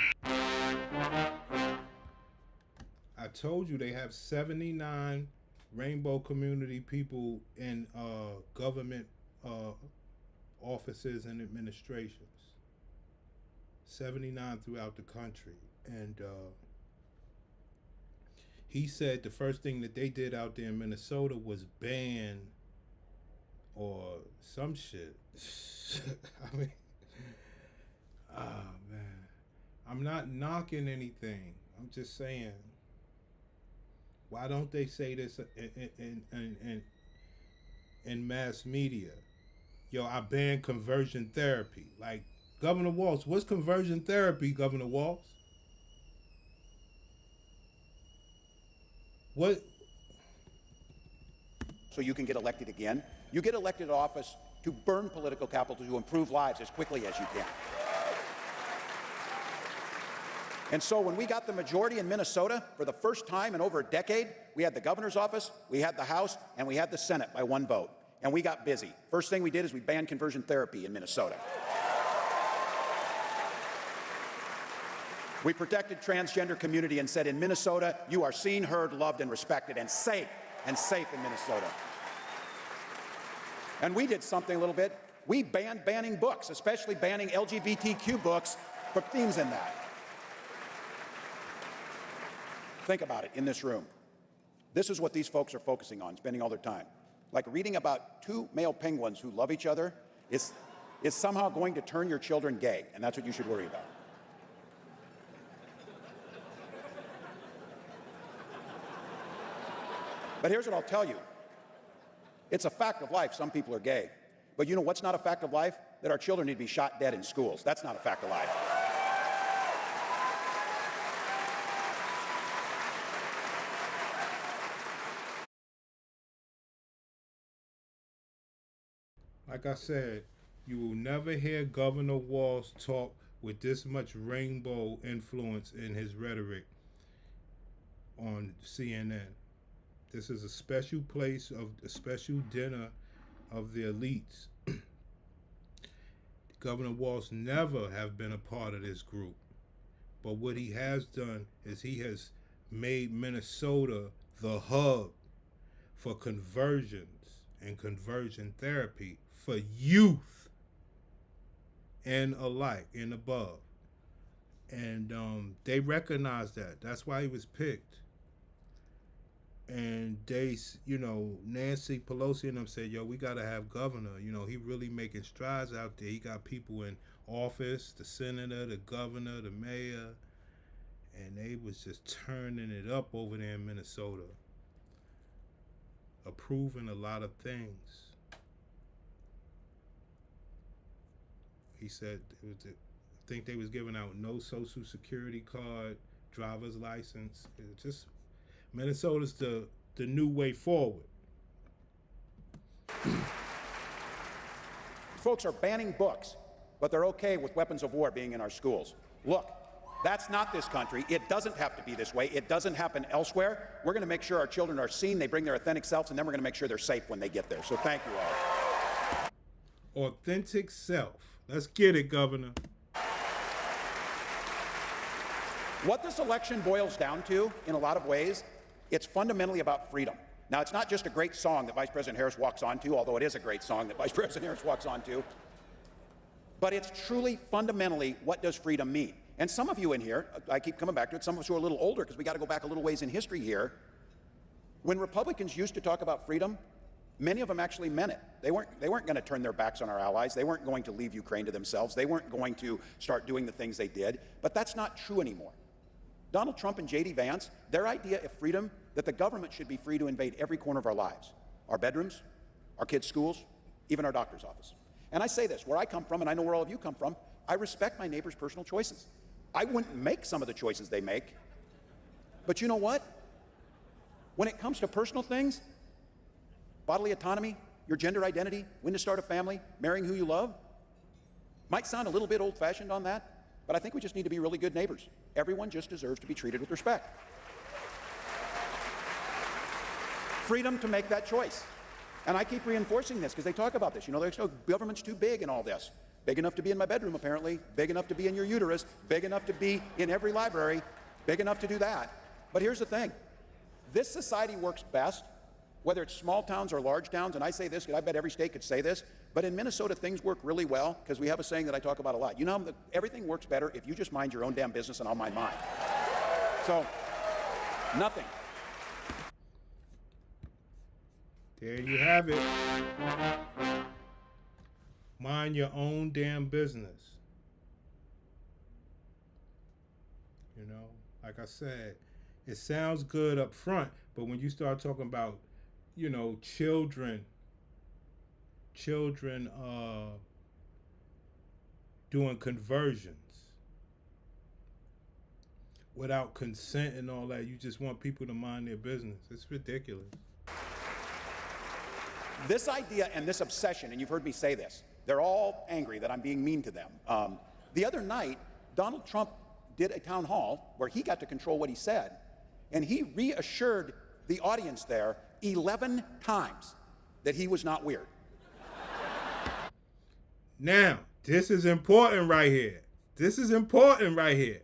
I told you they have 79 rainbow community people in government offices and administrations. 79 throughout the country. And he said the first thing that they did out there in Minnesota was ban or some shit. I mean, oh man. I'm not knocking anything. I'm just saying, why don't they say this in mass media? Yo, I ban conversion therapy. Like, Governor Walz, what's conversion therapy, Governor Walz? What? So you can get elected again. You get elected to office to burn political capital to improve lives as quickly as you can. And so when we got the majority in Minnesota, for the first time in over a decade, we had the governor's office, we had the House, and we had the Senate by one vote. And we got busy. First thing we did is we banned conversion therapy in Minnesota. We protected transgender community and said, in Minnesota, you are seen, heard, loved, and respected, and safe in Minnesota. And we did something a little bit. We banned banning books, especially banning LGBTQ books for themes in that. Think about it in this room. This is what these folks are focusing on, spending all their time. Like reading about two male penguins who love each other is somehow going to turn your children gay, and that's what you should worry about. But here's what I'll tell you. It's a fact of life. Some people are gay. But you know what's not a fact of life? That our children need to be shot dead in schools. That's not a fact of life. Like I said, you will never hear Governor Walz talk with this much rainbow influence in his rhetoric on CNN. This is a special place of a special dinner of the elites. Governor Walz never have been a part of this group. But what he has done is he has made Minnesota the hub for conversions and conversion therapy for youth. and alike and above. And they recognized that. That's why he was picked. And they, Nancy Pelosi and them said, yo, we got to have governor. He really making strides out there. He got people in office, the senator, the governor, the mayor. And they was just turning it up over there in Minnesota. Approving a lot of things. He said, I think they was giving out no social security card, driver's license. It's just, Minnesota's the new way forward. Folks are banning books, but they're okay with weapons of war being in our schools. Look, that's not this country. It doesn't have to be this way. It doesn't happen elsewhere. We're going to make sure our children are seen, they bring their authentic selves, and then we're going to make sure they're safe when they get there. So thank you all. Authentic self. Let's get it, Governor. What this election boils down to, in a lot of ways, it's fundamentally about freedom. Now, it's not just a great song that Vice President Harris walks onto, although it is a great song that Vice President Harris walks onto, but it's truly fundamentally, what does freedom mean? And some of you in here, I keep coming back to it, some of us who are a little older, because we got to go back a little ways in history here. When Republicans used to talk about freedom, many of them actually meant it. They weren't going to turn their backs on our allies. They weren't going to leave Ukraine to themselves. They weren't going to start doing the things they did. But that's not true anymore. Donald Trump and J.D. Vance, their idea of freedom, that the government should be free to invade every corner of our lives, our bedrooms, our kids' schools, even our doctor's office. And I say this, where I come from, and I know where all of you come from, I respect my neighbor's personal choices. I wouldn't make some of the choices they make. But you know what? When it comes to personal things, bodily autonomy, your gender identity, when to start a family, marrying who you love, might sound a little bit old-fashioned on that, but I think we just need to be really good neighbors. Everyone just deserves to be treated with respect. Freedom to make that choice. And I keep reinforcing this because they talk about this. There's no government's too big and all this. Big enough to be in my bedroom, apparently. Big enough to be in your uterus. Big enough to be in every library. Big enough to do that. But here's the thing. This society works best, whether it's small towns or large towns, and I say this because I bet every state could say this, but in Minnesota, things work really well because we have a saying that I talk about a lot. Everything works better if you just mind your own damn business and I'll mind mine. So, nothing. There you have it. Mind your own damn business. Like I said, it sounds good up front, but when you start talking about, children doing conversions without consent and all that, you just want people to mind their business. It's ridiculous. This idea and this obsession, and you've heard me say this, they're all angry that I'm being mean to them. The other night, Donald Trump did a town hall where he got to control what he said, and he reassured the audience there 11 times that he was not weird. Now, this is important right here. This is important right here.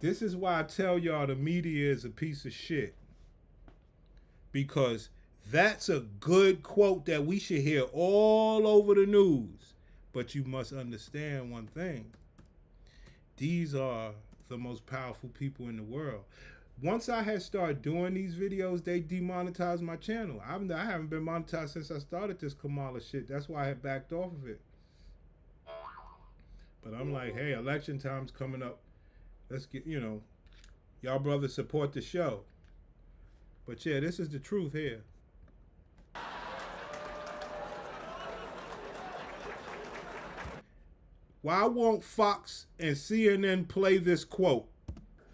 This is why I tell y'all the media is a piece of shit. Because that's a good quote that we should hear all over the news. But you must understand one thing. These are the most powerful people in the world. Once I had started doing these videos, they demonetized my channel. I haven't been monetized since I started this Kamala shit. That's why I had backed off of it. But I'm like, hey, election time's coming up. Let's get, y'all brothers support the show. But yeah, this is the truth here. Why won't Fox and CNN play this quote?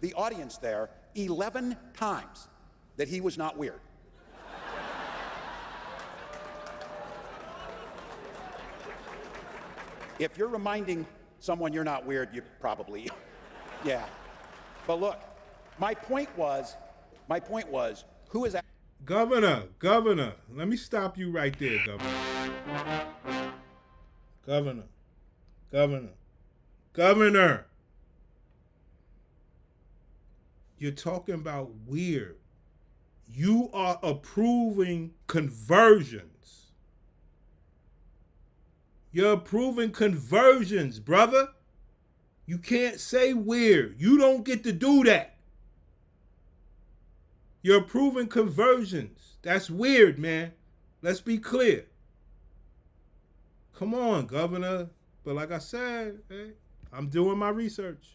The audience there 11 times that he was not weird. If you're reminding someone you're not weird, you probably, yeah. But look, my point was, who is that? Governor, let me stop you right there, Governor. Governor. You're talking about weird. You are approving conversions. You're approving conversions, brother. You can't say weird. You don't get to do that. You're approving conversions. That's weird, man. Let's be clear. Come on, Governor. But like I said, hey, I'm doing my research.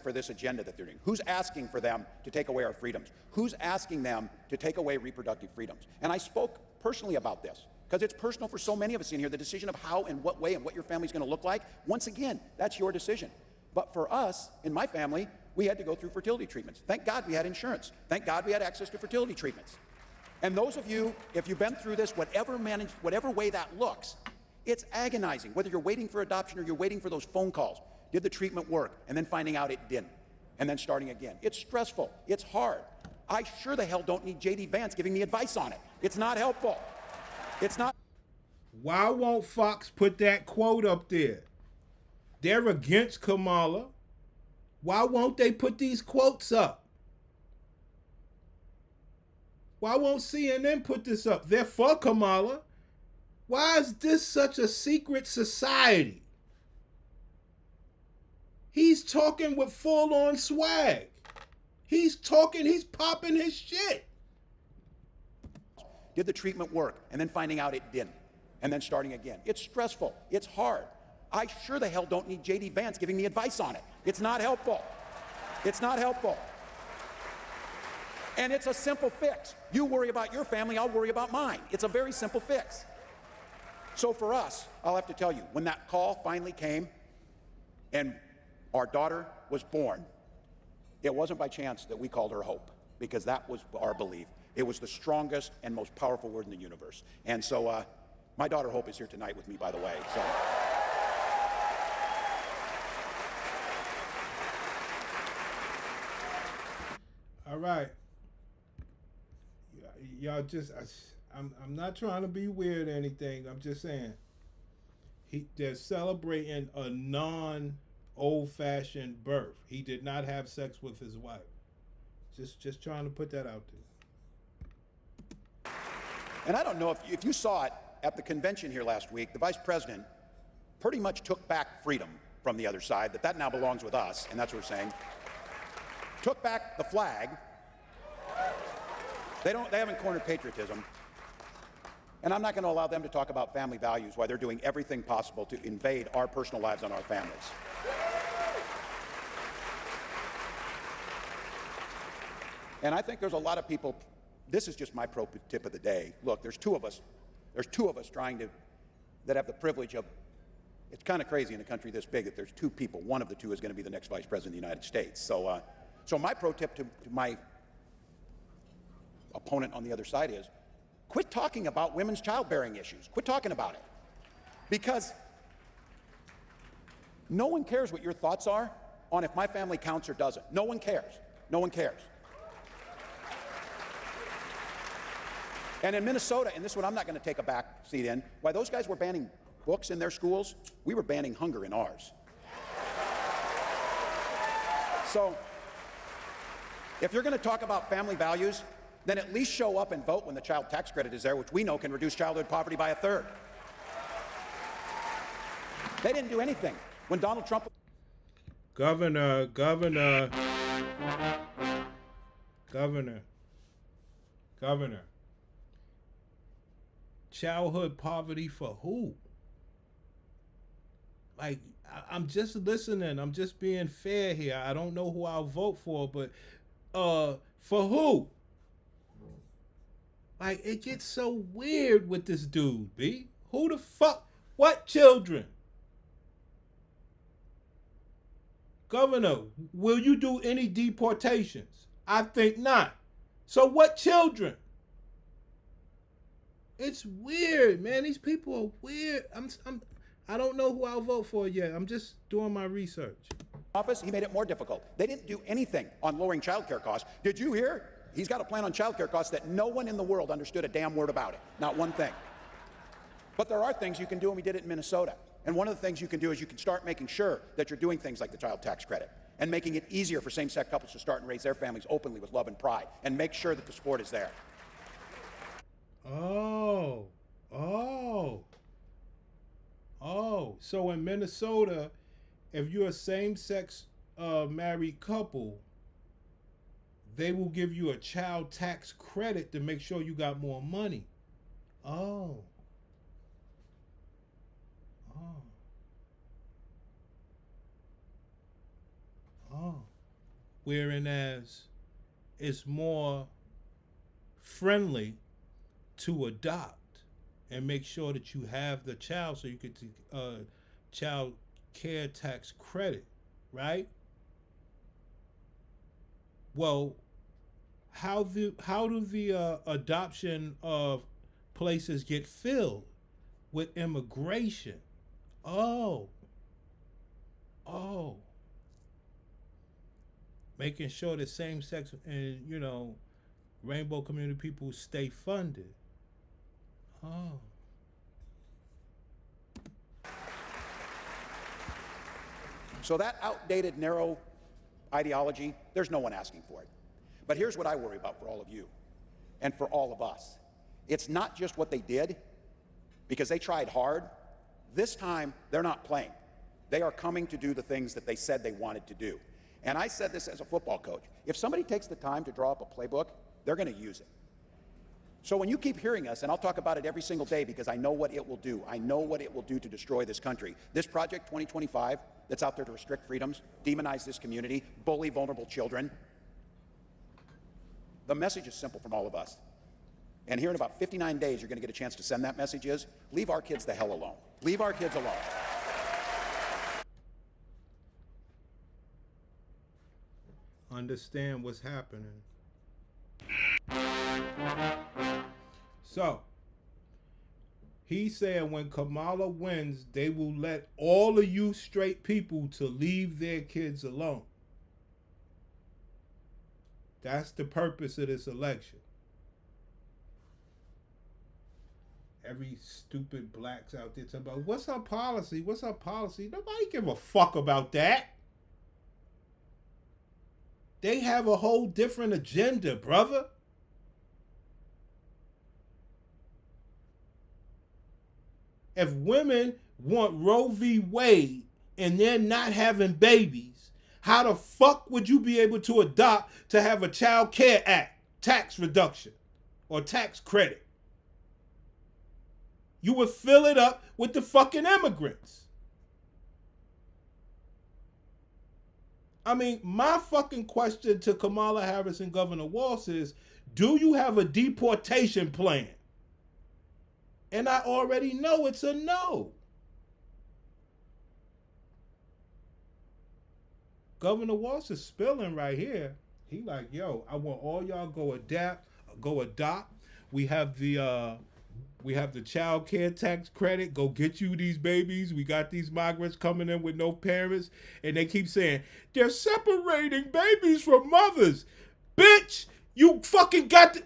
For this agenda that they're doing? Who's asking for them to take away our freedoms? Who's asking them to take away reproductive freedoms? And I spoke personally about this because it's personal for so many of us in here, the decision of how and what way and what your family's going to look like. Once again, that's your decision. But for us, in my family, we had to go through fertility treatments. Thank God we had insurance. Thank God we had access to fertility treatments. And those of you, if you've been through this, whatever way that looks, it's agonizing, whether you're waiting for adoption or you're waiting for those phone calls. Did the treatment work? And then finding out it didn't. And then starting again. It's stressful. It's hard. I sure the hell don't need J.D. Vance giving me advice on it. It's not helpful. It's not. Why won't Fox put that quote up there? They're against Kamala. Why won't they put these quotes up? Why won't CNN put this up? They're for Kamala. Why is this such a secret society? He's talking with full-on swag. He's talking, he's popping his shit. Did the treatment work? And then finding out it didn't. And then starting again. It's stressful. It's hard. I sure the hell don't need J.D. Vance giving me advice on it. It's not helpful. It's not helpful. And it's a simple fix. You worry about your family, I'll worry about mine. It's a very simple fix. So for us, I'll have to tell you, when that call finally came and our daughter was born, it wasn't by chance that we called her hope, because that was our belief. It was the strongest and most powerful word in the universe. And so my daughter Hope is here tonight with me, by the way. So. All right. Y'all just, I'm not trying to be weird or anything. I'm just saying. They're celebrating a non-old-fashioned birth. He did not have sex with his wife. Just trying to put that out there. And I don't know if you saw it at the convention here last week, the vice president pretty much took back freedom from the other side, that now belongs with us, and that's what we're saying. Took back the flag. They haven't cornered patriotism. And I'm not going to allow them to talk about family values while they're doing everything possible to invade our personal lives and our families. And I think there's a lot of people, this is just my pro tip of the day. Look, there's two of us that have the privilege of, it's kind of crazy in a country this big that there's two people. One of the two is going to be the next vice president of the United States. So my pro tip to my opponent on the other side is, quit talking about women's childbearing issues. Quit talking about it. Because no one cares what your thoughts are on if my family counts or doesn't. No one cares. No one cares. And in Minnesota, and this one I'm not going to take a back seat in, while those guys were banning books in their schools, we were banning hunger in ours. So if you're going to talk about family values, then at least show up and vote when the child tax credit is there, which we know can reduce childhood poverty by 1/3. They didn't do anything when Donald Trump... Governor. Childhood poverty for who? Like, I'm just listening. I'm just being fair here. I don't know who I'll vote for, but for who? Like, it gets so weird with this dude, B. Who the fuck? What children? Governor, will you do any deportations? I think not. So what children? It's weird, man. These people are weird. I don't know who I'll vote for yet. I'm just doing my research. Office, he made it more difficult. They didn't do anything on lowering child care costs. Did you hear? He's got a plan on child care costs that no one in the world understood a damn word about it. Not one thing. But there are things you can do, and we did it in Minnesota. And one of the things you can do is you can start making sure that you're doing things like the child tax credit and making it easier for same-sex couples to start and raise their families openly with love and pride, and make sure that the support is there. Oh, so in Minnesota, if you're a same-sex married couple, they will give you a child tax credit to make sure you got more money. Oh. Oh. Oh. Whereas it's more friendly to adopt and make sure that you have the child so you get child care tax credit, right? Well, how do the adoption of places get filled with immigration? Oh, making sure that same-sex and rainbow community people stay funded. Oh. So that outdated, narrow ideology, there's no one asking for it. But here's what I worry about for all of you and for all of us. It's not just what they did, because they tried hard. This time, they're not playing. They are coming to do the things that they said they wanted to do. And I said this as a football coach. If somebody takes the time to draw up a playbook, they're going to use it. So when you keep hearing us, and I'll talk about it every single day because I know what it will do. I know what it will do to destroy this country. This Project 2025 that's out there to restrict freedoms, demonize this community, bully vulnerable children. The message is simple from all of us. And here in about 59 days, you're going to get a chance to send that message is, leave our kids the hell alone. Leave our kids alone. Understand what's happening. So, he said when Kamala wins, they will let all of you straight people to leave their kids alone. That's the purpose of this election. Every stupid blacks out there talking about, what's our policy? What's our policy? Nobody give a fuck about that. They have a whole different agenda, brother. If women want Roe v. Wade and they're not having babies, how the fuck would you be able to adopt to have a Child Care Act tax reduction or tax credit? You would fill it up with the fucking immigrants. I mean, my fucking question to Kamala Harris and Governor Walz is, do you have a deportation plan? And I already know it's a no. Governor Walz is spilling right here. He like, yo, I want all y'all go adopt. We have the child care tax credit. Go get you these babies. We got these migrants coming in with no parents. And they keep saying, they're separating babies from mothers. Bitch, you fucking got to...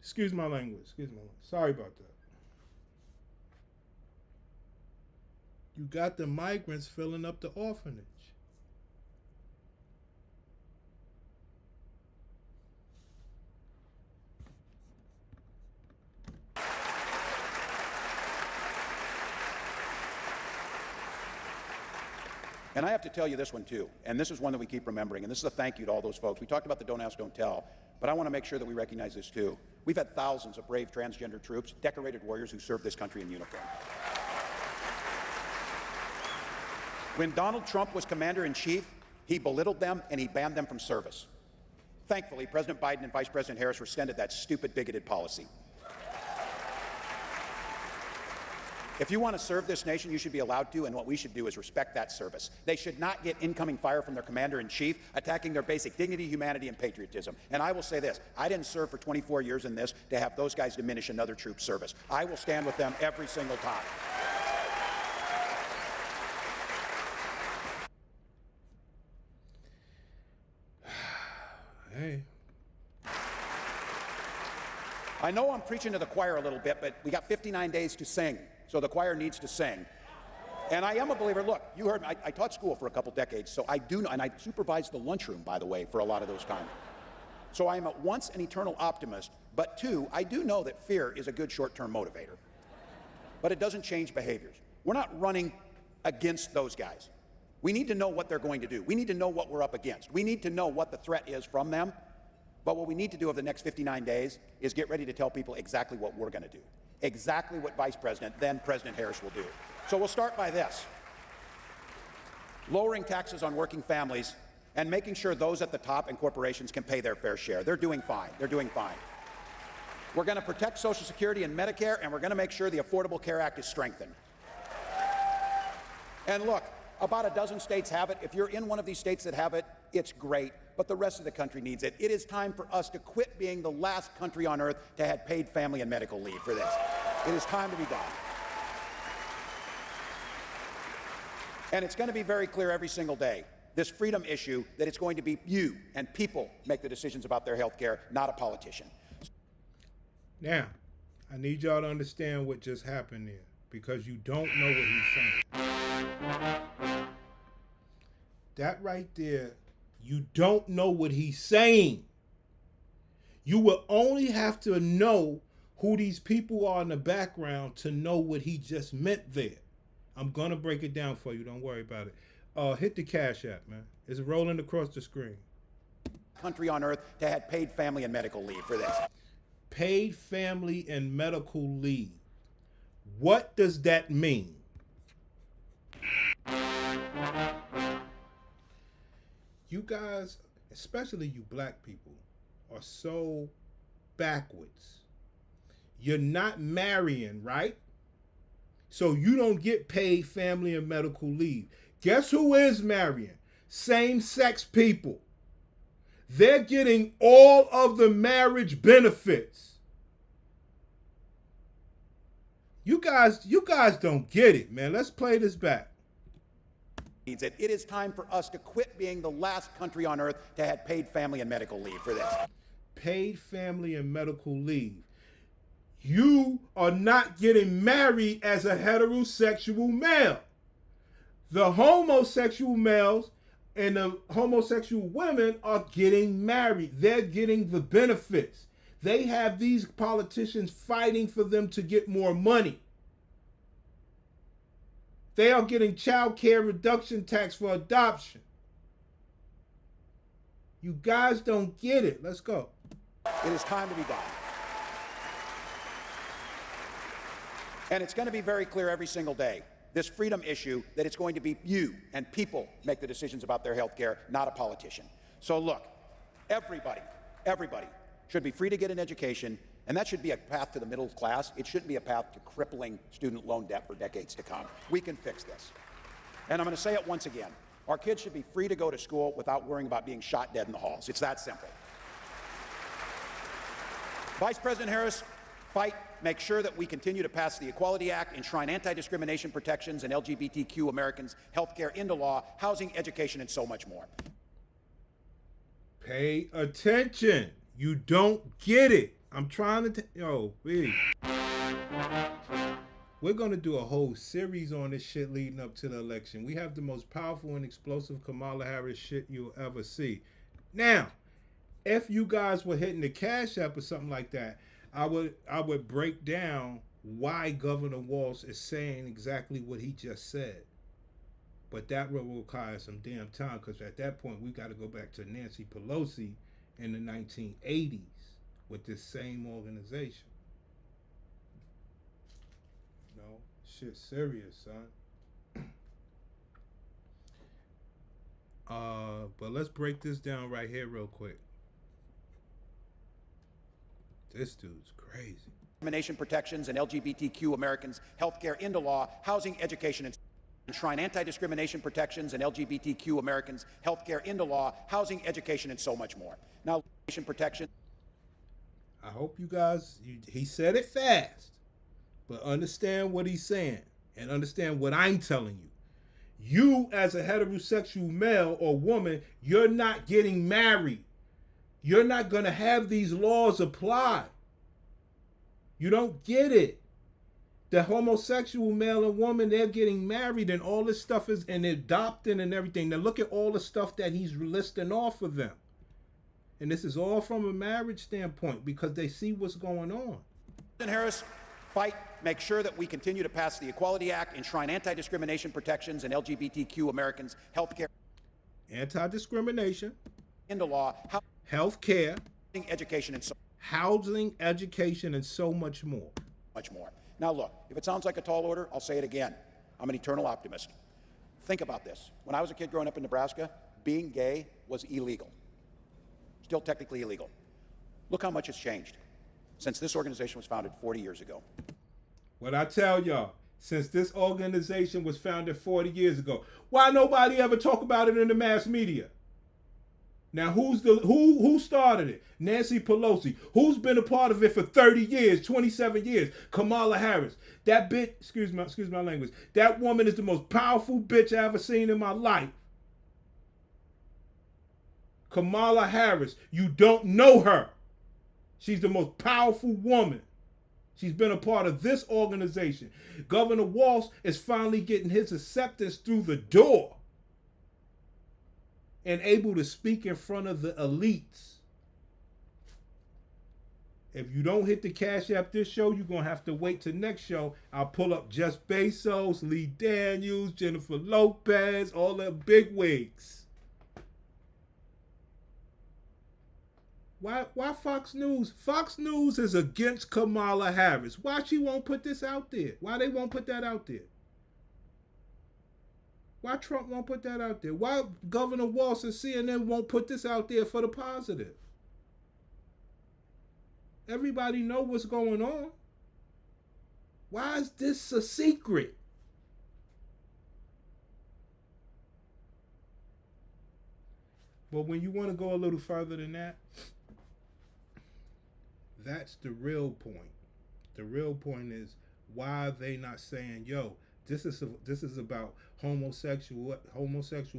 Excuse my language. Sorry about that. You got the migrants filling up the orphanage. And I have to tell you this one too, and this is one that we keep remembering, and this is a thank you to all those folks. We talked about the don't ask, don't tell, but I want to make sure that we recognize this too. We've had thousands of brave transgender troops, decorated warriors who serve this country in uniform. When Donald Trump was commander-in-chief, he belittled them and he banned them from service. Thankfully, President Biden and Vice President Harris rescinded that stupid, bigoted policy. If you want to serve this nation, you should be allowed to, and what we should do is respect that service. They should not get incoming fire from their commander-in-chief, attacking their basic dignity, humanity, and patriotism. And I will say this, I didn't serve for 24 years in this to have those guys diminish another troop's service. I will stand with them every single time. Hey. I know I'm preaching to the choir a little bit, but we got 59 days to sing, so the choir needs to sing. And I am a believer. Look, you heard me. I taught school for a couple decades, so I do know, and I supervised the lunchroom, by the way, for a lot of those times. So I am at once an eternal optimist, but two, I do know that fear is a good short-term motivator. But it doesn't change behaviors. We're not running against those guys. We need to know what they're going to do. We need to know what we're up against. We need to know what the threat is from them. But what we need to do over the next 59 days is get ready to tell people exactly what we're going to do, exactly what Vice President, then President Harris will do. So we'll start by this: lowering taxes on working families and making sure those at the top and corporations can pay their fair share. They're doing fine. They're doing fine. We're going to protect Social Security and Medicare, and we're going to make sure the Affordable Care Act is strengthened. And look, about a dozen states have it. If you're in one of these states that have it, it's great, but the rest of the country needs it. It is time for us to quit being the last country on earth to have paid family and medical leave for this. It is time to be done. And it's going to be very clear every single day, this freedom issue, that it's going to be you and people make the decisions about their health care, not a politician. Now, I need y'all to understand what just happened there, because you don't know what he's saying. That right there, you don't know what he's saying. You will only have to know who these people are in the background to know what he just meant there. I'm going to break it down for you. Don't worry about it. Hit the Cash App, man. It's rolling across the screen. Country on earth to have paid family and medical leave for this. Paid family and medical leave. What does that mean? You guys, especially you black people, are so backwards. You're not marrying, right? So you don't get paid family and medical leave. Guess who is marrying? Same-sex people. They're getting all of the marriage benefits. You guys don't get it, man. Let's play this back. It is time for us to quit being the last country on earth to have paid family and medical leave for this. Paid family and medical leave. You are not getting married as a heterosexual male. The homosexual males and the homosexual women are getting married. They're getting the benefits. They have these politicians fighting for them to get more money. They are getting child care reduction tax for adoption. You guys don't get it. Let's go. It is time to be done. And it's going to be very clear every single day, this freedom issue, that it's going to be you and people make the decisions about their health care, not a politician. So look, everybody should be free to get an education, and that should be a path to the middle class. It shouldn't be a path to crippling student loan debt for decades to come. We can fix this. And I'm going to say it once again. Our kids should be free to go to school without worrying about being shot dead in the halls. It's that simple. Vice President Harris, fight, make sure that we continue to pass the Equality Act, enshrine anti-discrimination protections and LGBTQ Americans' health care into law, housing, education, and so much more. Pay attention. You don't get it. I'm trying to we're going to do a whole series on this shit leading up to the election. We have the most powerful and explosive Kamala Harris shit you'll ever see. Now, if you guys were hitting the Cash App or something like that, I would break down why Governor Walz is saying exactly what he just said. But that will require some damn time, because at that point we got to go back to Nancy Pelosi in the 1980s with this same organization. You know, shit serious, son. But let's break this down right here real quick. This dude's crazy. Discrimination protections and LGBTQ Americans' health care into law, housing, education, and enshrine anti-discrimination protections and LGBTQ Americans' health care into law, housing, education, and so much more. Now, protection. I hope you guys, he said it fast, but understand what he's saying and understand what I'm telling you. You, as a heterosexual male or woman, you're not getting married. You're not going to have these laws apply. You don't get it. The homosexual male and woman, they're getting married and all this stuff is and adopting and everything. Now look at all the stuff that he's listing off of them. And this is all from a marriage standpoint because they see what's going on. Harris, fight, make sure that we continue to pass the Equality Act, enshrine anti-discrimination protections and LGBTQ Americans' health care Anti-discrimination, into law, health care, education, and so housing, education, and so much more. much more. Now look, if it sounds like a tall order, I'll say it again. I'm an eternal optimist. Think about this. When I was a kid growing up in Nebraska, being gay was illegal. Still technically illegal. Look how much has changed since this organization was founded 40 years ago. What I tell y'all, since this organization was founded 40 years ago, why nobody ever talk about it in the mass media? Now, who started it? Nancy Pelosi. Who's been a part of it for 30 years, 27 years? Kamala Harris. That bitch, excuse my language. That woman is the most powerful bitch I ever seen in my life. Kamala Harris, you don't know her. She's the most powerful woman. She's been a part of this organization. Governor Walz is finally getting his acceptance through the door and able to speak in front of the elites. If you don't hit the Cash App this show, you're going to have to wait till next show. I'll pull up Jeff Bezos, Lee Daniels, Jennifer Lopez, all the big wigs. Why Fox News? Fox News is against Kamala Harris. Why she won't put this out there? Why they won't put that out there? Why Trump won't put that out there? Why Governor Walz and CNN won't put this out there for the positive? Everybody know what's going on. Why is this a secret? But when you want to go a little further than that, that's the real point. The real point is, why are they not saying, yo, this is about homosexual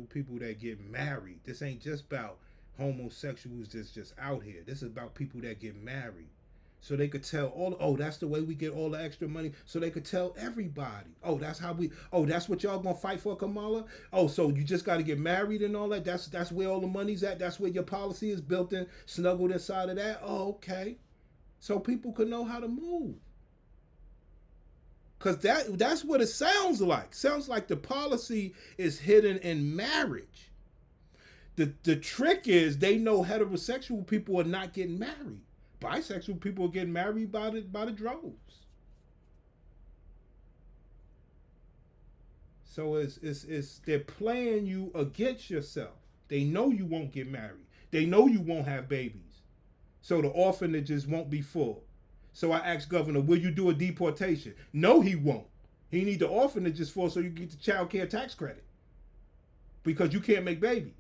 people that get married. This ain't just about homosexuals that's just out here. This is about people that get married. So they could tell that's the way we get all the extra money. So they could tell everybody, that's what y'all gonna fight for, Kamala? Oh, so you just gotta get married and all that? That's where all the money's at? That's where your policy is built in, snuggled inside of that? Oh, okay. So people could know how to move. Because that's what it sounds like. Sounds like the policy is hidden in marriage. The trick is they know heterosexual people are not getting married. Bisexual people are getting married by the droves. So it's they're playing you against yourself. They know you won't get married. They know you won't have babies. So the orphanages won't be full. So I asked Governor, will you do a deportation? No, he won't. He need the orphanages full so you get the child care tax credit. Because you can't make babies.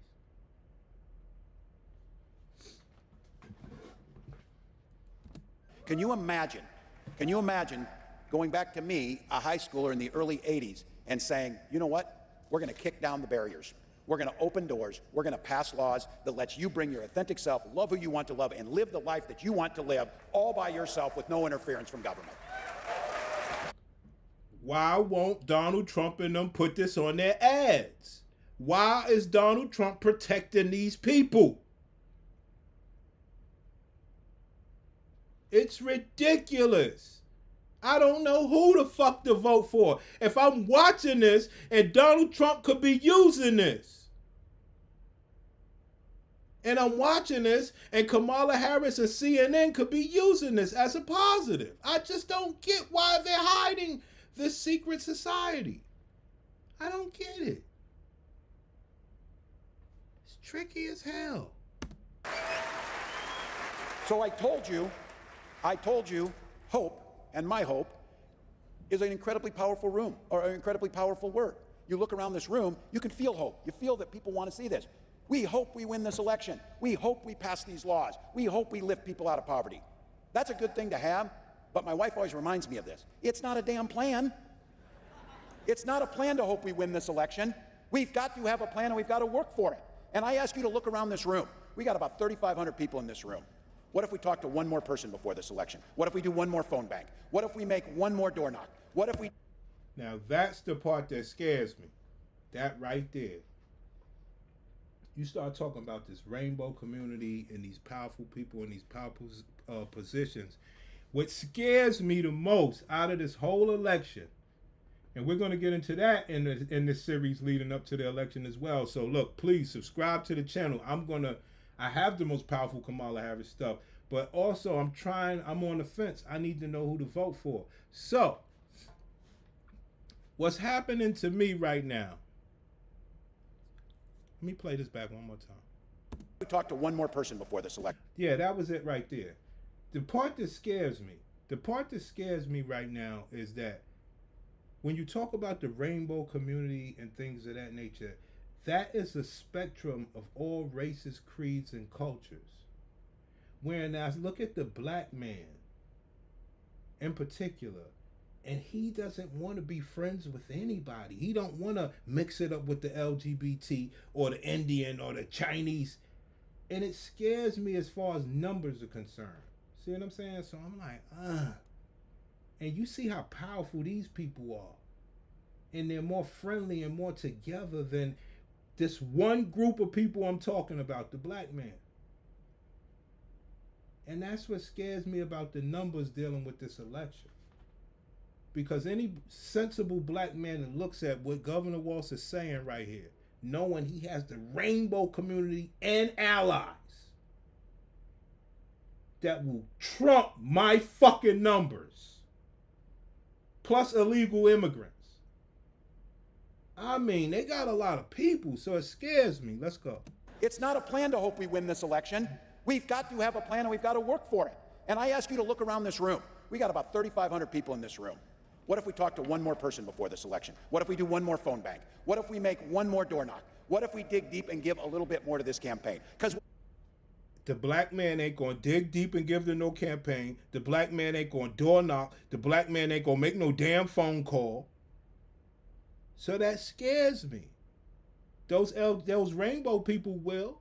Can you imagine going back to me, a high schooler in the early 80s, and saying, you know what? We're going to kick down the barriers. We're going to open doors. We're going to pass laws that lets you bring your authentic self, love who you want to love, and live the life that you want to live all by yourself with no interference from government. Why won't Donald Trump and them put this on their ads? Why is Donald Trump protecting these people? It's ridiculous. I don't know who the fuck to vote for. If I'm watching this and Donald Trump could be using this. And I'm watching this and Kamala Harris and CNN could be using this as a positive. I just don't get why they're hiding this secret society. I don't get it. It's tricky as hell. So I told you, hope, and my hope, is an incredibly powerful room, or an incredibly powerful word. You look around this room, you can feel hope. You feel that people want to see this. We hope we win this election. We hope we pass these laws. We hope we lift people out of poverty. That's a good thing to have, but my wife always reminds me of this. It's not a damn plan. It's not a plan to hope we win this election. We've got to have a plan and we've got to work for it. And I ask you to look around this room. We got about 3,500 people in this room. What if we talk to one more person before this election? What if we do one more phone bank? What if we make one more door knock? What if we... Now that's the part that scares me. That right there. You start talking about this rainbow community and these powerful people in these powerful positions. What scares me the most out of this whole election, and we're going to get into that in this series leading up to the election as well. So look, please subscribe to the channel. I have the most powerful Kamala Harris stuff, but also I'm on the fence. I need to know who to vote for. So what's happening to me right now? Let me play this back one more time. We talked to one more person before this election. Yeah, that was it right there. The part that scares me right now is that when you talk about the rainbow community and things of that nature, that is a spectrum of all races, creeds, and cultures. Whereas look at the black man in particular, and he doesn't want to be friends with anybody. He don't want to mix it up with the LGBT or the Indian or the Chinese. And it scares me as far as numbers are concerned. See what I'm saying? So I'm like, And you see how powerful these people are. And they're more friendly and more together than this one group of people I'm talking about, the black man. And that's what scares me about the numbers dealing with this election. Because any sensible black man that looks at what Governor Walz is saying right here, knowing he has the rainbow community and allies that will trump my fucking numbers, plus illegal immigrants. I mean, they got a lot of people, so it scares me. Let's go. It's not a plan to hope we win this election. We've got to have a plan and we've got to work for it. And I ask you to look around this room. We got about 3,500 people in this room. What if we talk to one more person before this election? What if we do one more phone bank? What if we make one more door knock? What if we dig deep and give a little bit more to this campaign? Because the black man ain't gonna dig deep and give to no campaign. The black man ain't gonna door knock. The black man ain't gonna make no damn phone call. So that scares me. Those rainbow people will.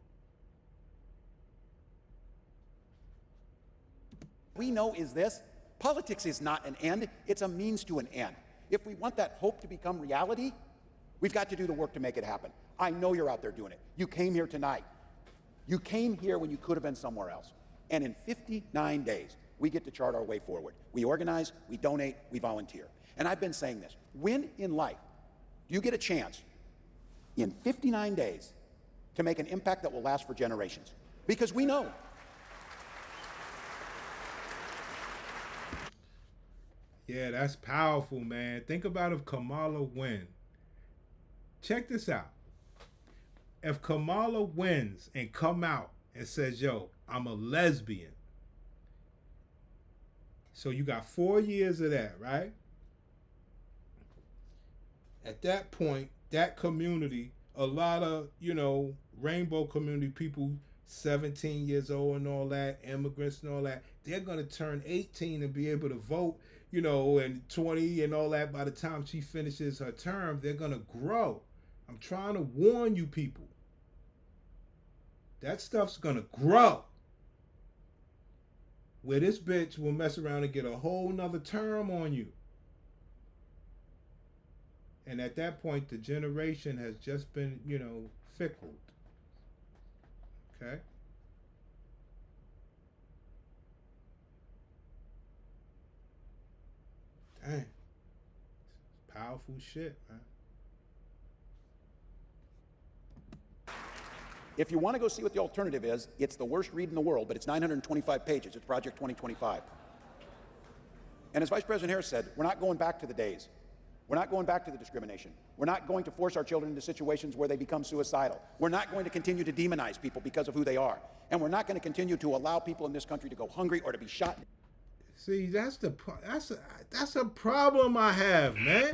we know is this: politics is not an end, it's a means to an end. If we want that hope to become reality, we've got to do the work to make it happen. I know you're out there doing it. You came here tonight. You came here when you could have been somewhere else. And in 59 days, we get to chart our way forward. We organize, we donate, we volunteer. And I've been saying this: when in life do you get a chance in 59 days to make an impact that will last for generations? Because we know. Yeah, that's powerful, man. Think about if Kamala wins. Check this out. If Kamala wins and come out and says, yo, I'm a lesbian. So you got 4 years of that, right? At that point, that community, a lot of, rainbow community people, 17 years old and all that, immigrants and all that, they're going to turn 18 and be able to vote, and 20 and all that. By the time she finishes her term, they're going to grow. I'm trying to warn you people. That stuff's going to grow. Where this bitch will mess around and get a whole nother term on you. And at that point, the generation has just been, fickled. Okay? Dang. It's powerful shit, man. If you want to go see what the alternative is, it's the worst read in the world, but it's 925 pages. It's Project 2025. And as Vice President Harris said, we're not going back to the days. We're not going back to the discrimination. We're not going to force our children into situations where they become suicidal. We're not going to continue to demonize people because of who they are. And we're not going to continue to allow people in this country to go hungry or to be shot. See, that's a problem I have, man.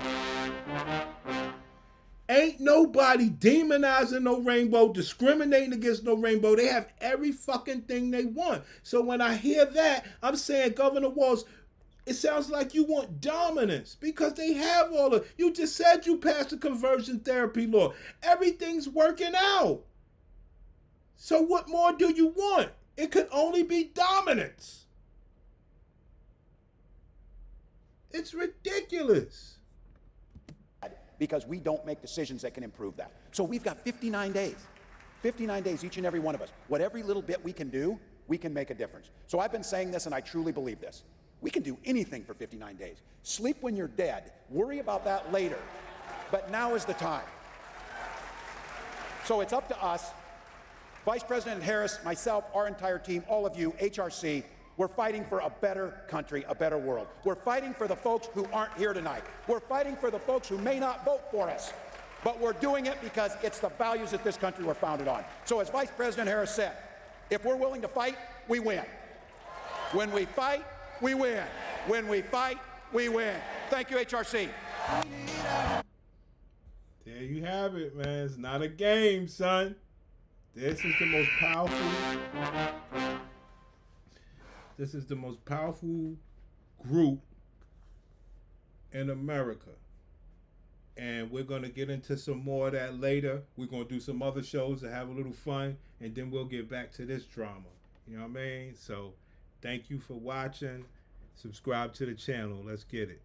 Ain't nobody demonizing no rainbow, discriminating against no rainbow. They have every fucking thing they want. So when I hear that, I'm saying, Governor Walz, it sounds like you want dominance because they have all of, you just said you passed the conversion therapy law. Everything's working out. So what more do you want? It could only be dominance. It's ridiculous. Because we don't make decisions that can improve that. So we've got 59 days. 59 days, each and every one of us. Whatever little bit we can do, we can make a difference. So I've been saying this, and I truly believe this. We can do anything for 59 days. Sleep when you're dead. Worry about that later. But now is the time. So it's up to us, Vice President Harris, myself, our entire team, all of you, HRC, we're fighting for a better country, a better world. We're fighting for the folks who aren't here tonight. We're fighting for the folks who may not vote for us. But we're doing it because it's the values that this country were founded on. So as Vice President Harris said, if we're willing to fight, we win. When we fight, we win. When we fight, we win. Thank you, HRC. There you have it, man. It's not a game, son. This is the most powerful group in America. And we're going to get into some more of that later. We're going to do some other shows to have a little fun, and then we'll get back to this drama. You know what I mean? So thank you for watching. Subscribe to the channel. Let's get it.